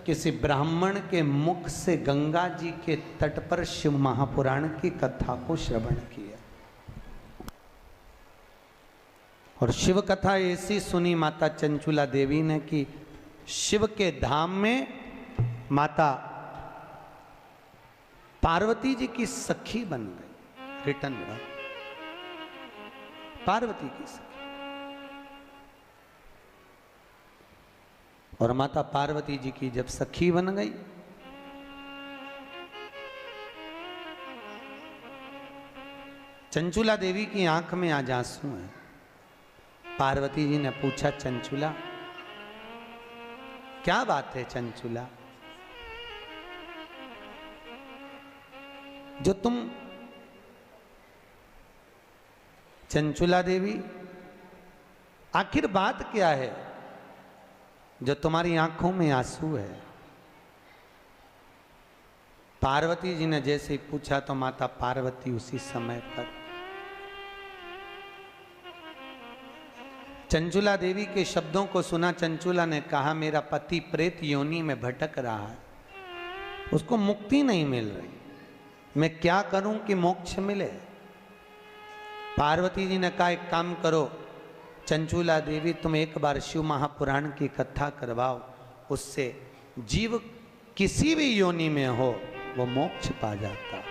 किसी ब्राह्मण के मुख से गंगा जी के तट पर शिव महापुराण की कथा को श्रवण किया। और शिव कथा ऐसी सुनी माता चंचुला देवी ने कि शिव के धाम में माता पार्वती जी की सखी बन गई। रिटर्न पार्वती की सखी। और माता पार्वती जी की जब सखी बन गई, चंचुला देवी की आंख में आज आंसू है। पार्वती जी ने पूछा चंचुला क्या बात है? चंचुला जो तुम चंचुला देवी आखिर बात क्या है जो तुम्हारी आंखों में आंसू है? पार्वती जी ने जैसे ही पूछा तो माता पार्वती उसी समय पर चंचुला देवी के शब्दों को सुना। चंचुला ने कहा मेरा पति प्रेत योनि में भटक रहा है, उसको मुक्ति नहीं मिल रही, मैं क्या करूं कि मोक्ष मिले? पार्वती जी ने कहा एक काम करो चंचुला देवी, तुम एक बार शिव महापुराण की कथा करवाओ, उससे जीव किसी भी योनि में हो वो मोक्ष पा जाता।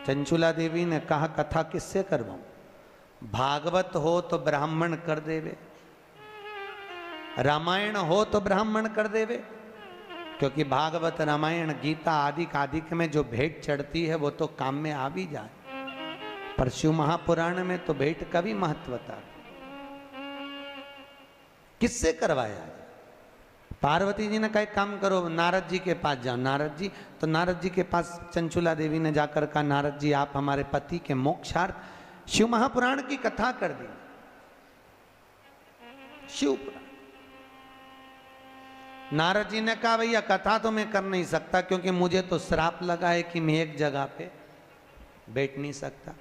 चंचुला देवी ने कहा कथा किससे करवाऊं? भागवत हो तो ब्राह्मण कर देवे, रामायण हो तो ब्राह्मण कर देवे, क्योंकि भागवत रामायण गीता आदि कादिक में जो भेंट चढ़ती है वो तो काम में आ भी जाए, पर शिव महापुराण में तो भेंट का भी महत्व था। किससे करवाया? पार्वती जी ने कहा एक काम करो नारद जी के पास जाओ। नारद जी, तो नारद जी के पास चंचुला देवी ने जाकर कहा नारद जी आप हमारे पति के मोक्षार्थ शिव महापुराण की कथा कर दी। शिव पुराण। नारद जी ने कहा भैया कथा तो मैं कर नहीं सकता, क्योंकि मुझे तो श्राप लगा है कि मैं एक जगह पे बैठ नहीं सकता।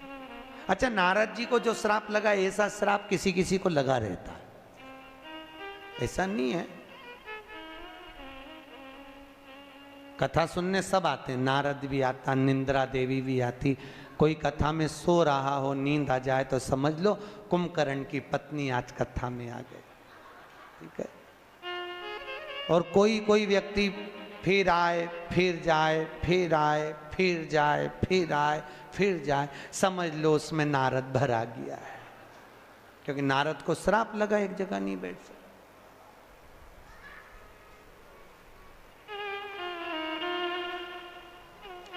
अच्छा, नारद जी को जो श्राप लगा ऐसा श्राप किसी किसी को लगा रहता है, ऐसा नहीं है। कथा सुनने सब आते हैं, नारद भी आता, निंद्रा देवी भी आती। कोई कथा में सो रहा हो, नींद आ जाए तो समझ लो कुंभकर्ण की पत्नी आज कथा में आ गए। ठीक है, और कोई कोई व्यक्ति फिर आए फिर जाए, फिर आए फिर जाए, फिर आए फिर जाए, समझ लो उसमें नारद भरा गया है, क्योंकि नारद को श्राप लगा, एक जगह नहीं बैठ सकता।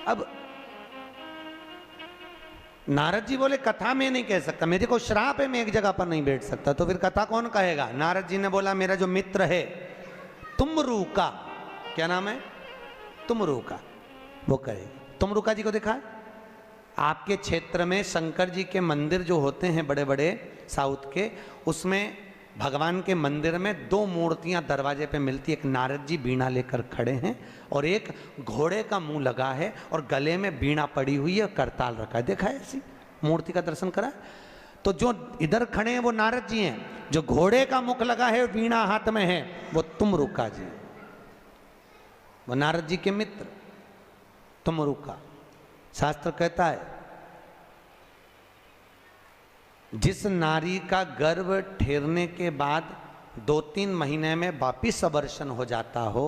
अब नारद जी बोले कथा में नहीं कह सकता, मेरे को श्राप है, मैं एक जगह पर नहीं बैठ सकता, तो फिर कथा कौन कहेगा? नारद जी ने बोला मेरा जो मित्र है तुमरू का, क्या नाम है? तुमरू का, वो कहेगा। तुमरू का जी को देखा है? आपके क्षेत्र में शंकर जी के मंदिर जो होते हैं बड़े बड़े साउथ के, उसमें भगवान के मंदिर में दो मूर्तियां दरवाजे पे मिलती है। एक नारद जी बीणा लेकर खड़े हैं और एक घोड़े का मुंह लगा है और गले में बीणा पड़ी हुई है, करताल रखा है। देखा है ऐसी मूर्ति का दर्शन करा? तो जो इधर खड़े हैं वो नारद जी हैं, जो घोड़े का मुख लगा है बीणा हाथ में है वो तुमरुका जी, वो नारद जी के मित्र तुमरुका। शास्त्र कहता है जिस नारी का गर्भ ठहरने के बाद 2-3 महीने में वापिस अबॉर्शन हो जाता हो,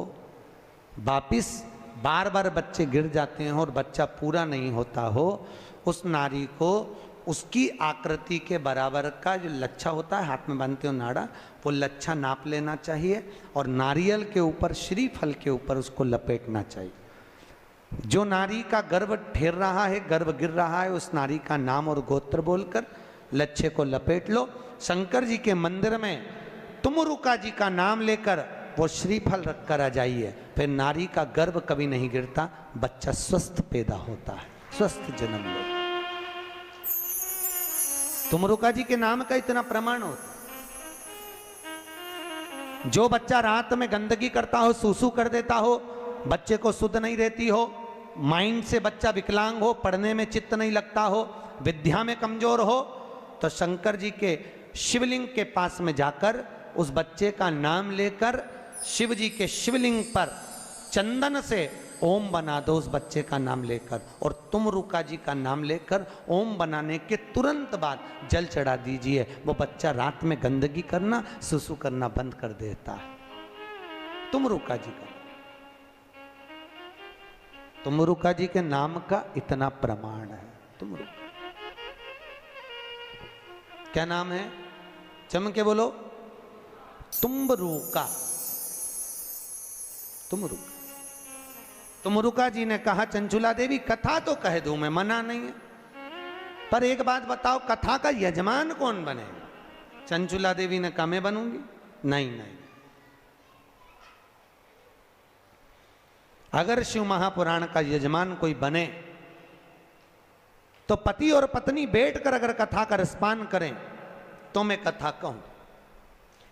वापिस बार बार बच्चे गिर जाते हैं और बच्चा पूरा नहीं होता हो, उस नारी को उसकी आकृति के बराबर का जो लच्छा होता है हाथ में बांधते हो नाड़ा, वो लच्छा नाप लेना चाहिए और नारियल के ऊपर, श्रीफल के ऊपर उसको लपेटना चाहिए। जो नारी का गर्भ ठहर रहा है, गर्भ गिर रहा है, उस नारी का नाम और गोत्र बोलकर लच्छे को लपेट लो। शंकर जी के मंदिर में तुमरुका जी का नाम लेकर वो श्रीफल रख कर आ जाइए, फिर नारी का गर्भ कभी नहीं गिरता, बच्चा स्वस्थ पैदा होता है, स्वस्थ जन्म लो। तुमरुका जी के नाम का इतना प्रमाण होता। जो बच्चा रात में गंदगी करता हो, सूसू कर देता हो, बच्चे को सुध नहीं रहती हो, माइंड से बच्चा विकलांग हो, पढ़ने में चित्त नहीं लगता हो, विद्या में कमजोर हो, तो शंकर जी के शिवलिंग के पास में जाकर उस बच्चे का नाम लेकर शिव जी के शिवलिंग पर चंदन से ओम बना दो उस बच्चे का नाम लेकर, और तुमरुका जी का नाम लेकर ओम बनाने के तुरंत बाद जल चढ़ा दीजिए। वो बच्चा रात में गंदगी करना, सुसु करना बंद कर देता है। तुमरुका जी का, तुमरुका जी के नाम का इतना प्रमाण है। तुमरुका क्या नाम है? चम के बोलो। तुमरुका, तुमरुका। तुमरुका जी ने कहा चंचुला देवी कथा तो कह दूं मैं, मना नहीं है, पर एक बात बताओ कथा का यजमान कौन बनेगा? चंचुला देवी ने कहा मैं बनूंगी। नहीं नहीं, अगर शिव महापुराण का यजमान कोई बने तो पति और पत्नी बैठकर अगर कथा का रसपान करें तो मैं कथा कहूं।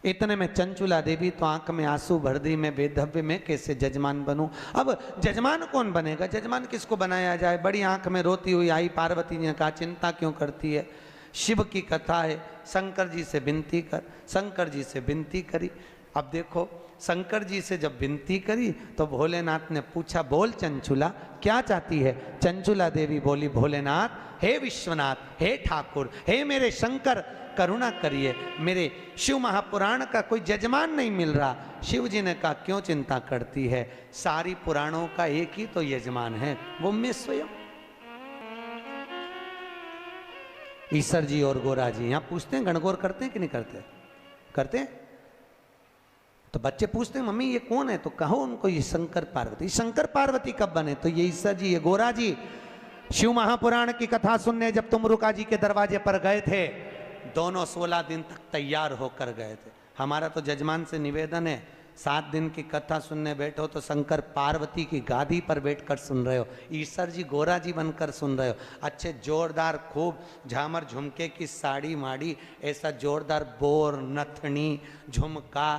इतने में चंचुला देवी तो आंख में आंसू भर दी, मैं बेधव्य में कैसे जजमान बनूं? अब जजमान कौन बनेगा? जजमान किसको बनाया जाए? बड़ी आंख में रोती हुई आई पार्वती ने कहा चिंता क्यों करती है, शिव की कथा है, शंकर जी से विनती कर। शंकर जी से विनती करी। अब देखो शंकर जी से जब विनती करी तो भोलेनाथ ने पूछा बोल चंचुला क्या चाहती है? चंचुला देवी बोली भोलेनाथ हे विश्वनाथ, हे ठाकुर, हे मेरे शंकर करुणा करिए, मेरे शिव महापुराण का कोई जजमान नहीं मिल रहा। शिव जी ने कहा क्यों चिंता करती है, सारी पुराणों का एक ही तो यजमान है, वो मैं स्वयं। ईश्वर जी और गोरा जी यहाँ पूछते हैं गणगौर करते हैं कि नहीं करते? करते हैं। तो बच्चे पूछते हैं मम्मी ये कौन है? तो कहो उनको ये शंकर पार्वती। शंकर पार्वती कब बने? तो ये ईश्वर जी, ये गोरा जी शिव महापुराण की कथा सुनने जब तुमरुका जी के दरवाजे पर गए थे, दोनों 16 दिन तक तैयार होकर गए थे। हमारा तो जजमान से निवेदन है 7 दिन की कथा सुनने बैठो तो शंकर पार्वती की गादी पर बैठकर सुन रहे हो, ईश्वर जी गोरा जी बनकर सुन रहे हो, अच्छे जोरदार खूब झामर झुमके की साड़ी माड़ी, ऐसा जोरदार बोर नथनी झुमका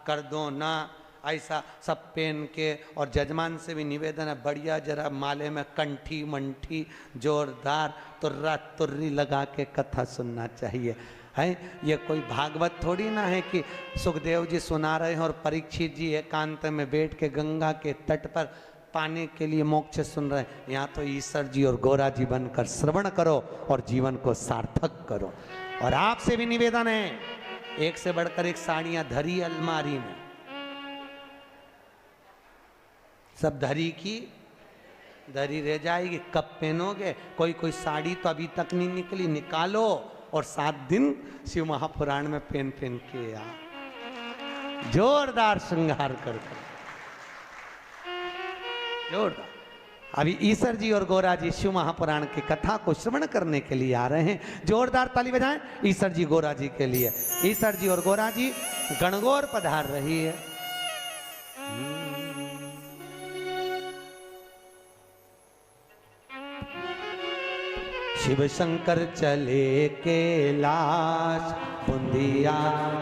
कर दो ना, ऐसा सब पहन के। और जजमान से भी निवेदन है बढ़िया जरा माले में कंठी मंठी जोरदार तुर्रा तुर्री लगा के कथा सुनना चाहिए है। ये कोई भागवत थोड़ी ना है कि सुखदेव जी सुना रहे हैं और परीक्षित जी एकांत में बैठ के गंगा के तट पर पाने के लिए मोक्ष सुन रहे हैं, यहाँ तो ईश्वर जी और गोरा जी बनकर श्रवण करो और जीवन को सार्थक करो। और आपसे भी निवेदन है, एक से बढ़कर एक साड़ियां धरी अलमारी में, सब धरी की धरी रह जाएगी, कब पहनोगे? कोई कोई साड़ी तो अभी तक नहीं निकली, निकालो और 7 दिन शिव महापुराण में पहन पहन के आ, जोरदार श्रृंगार कर जोरदार। अभी ईश्वर जी और गोरा जी शिव महापुराण की कथा को श्रवण करने के लिए आ रहे हैं। जोरदार ताली बजाएं ईश्वर जी गोरा जी के लिए। ईश्वर जी और गोरा जी गणगौर पधार रही है। शिव शंकर चले कैलाश, बुंदिया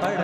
पड़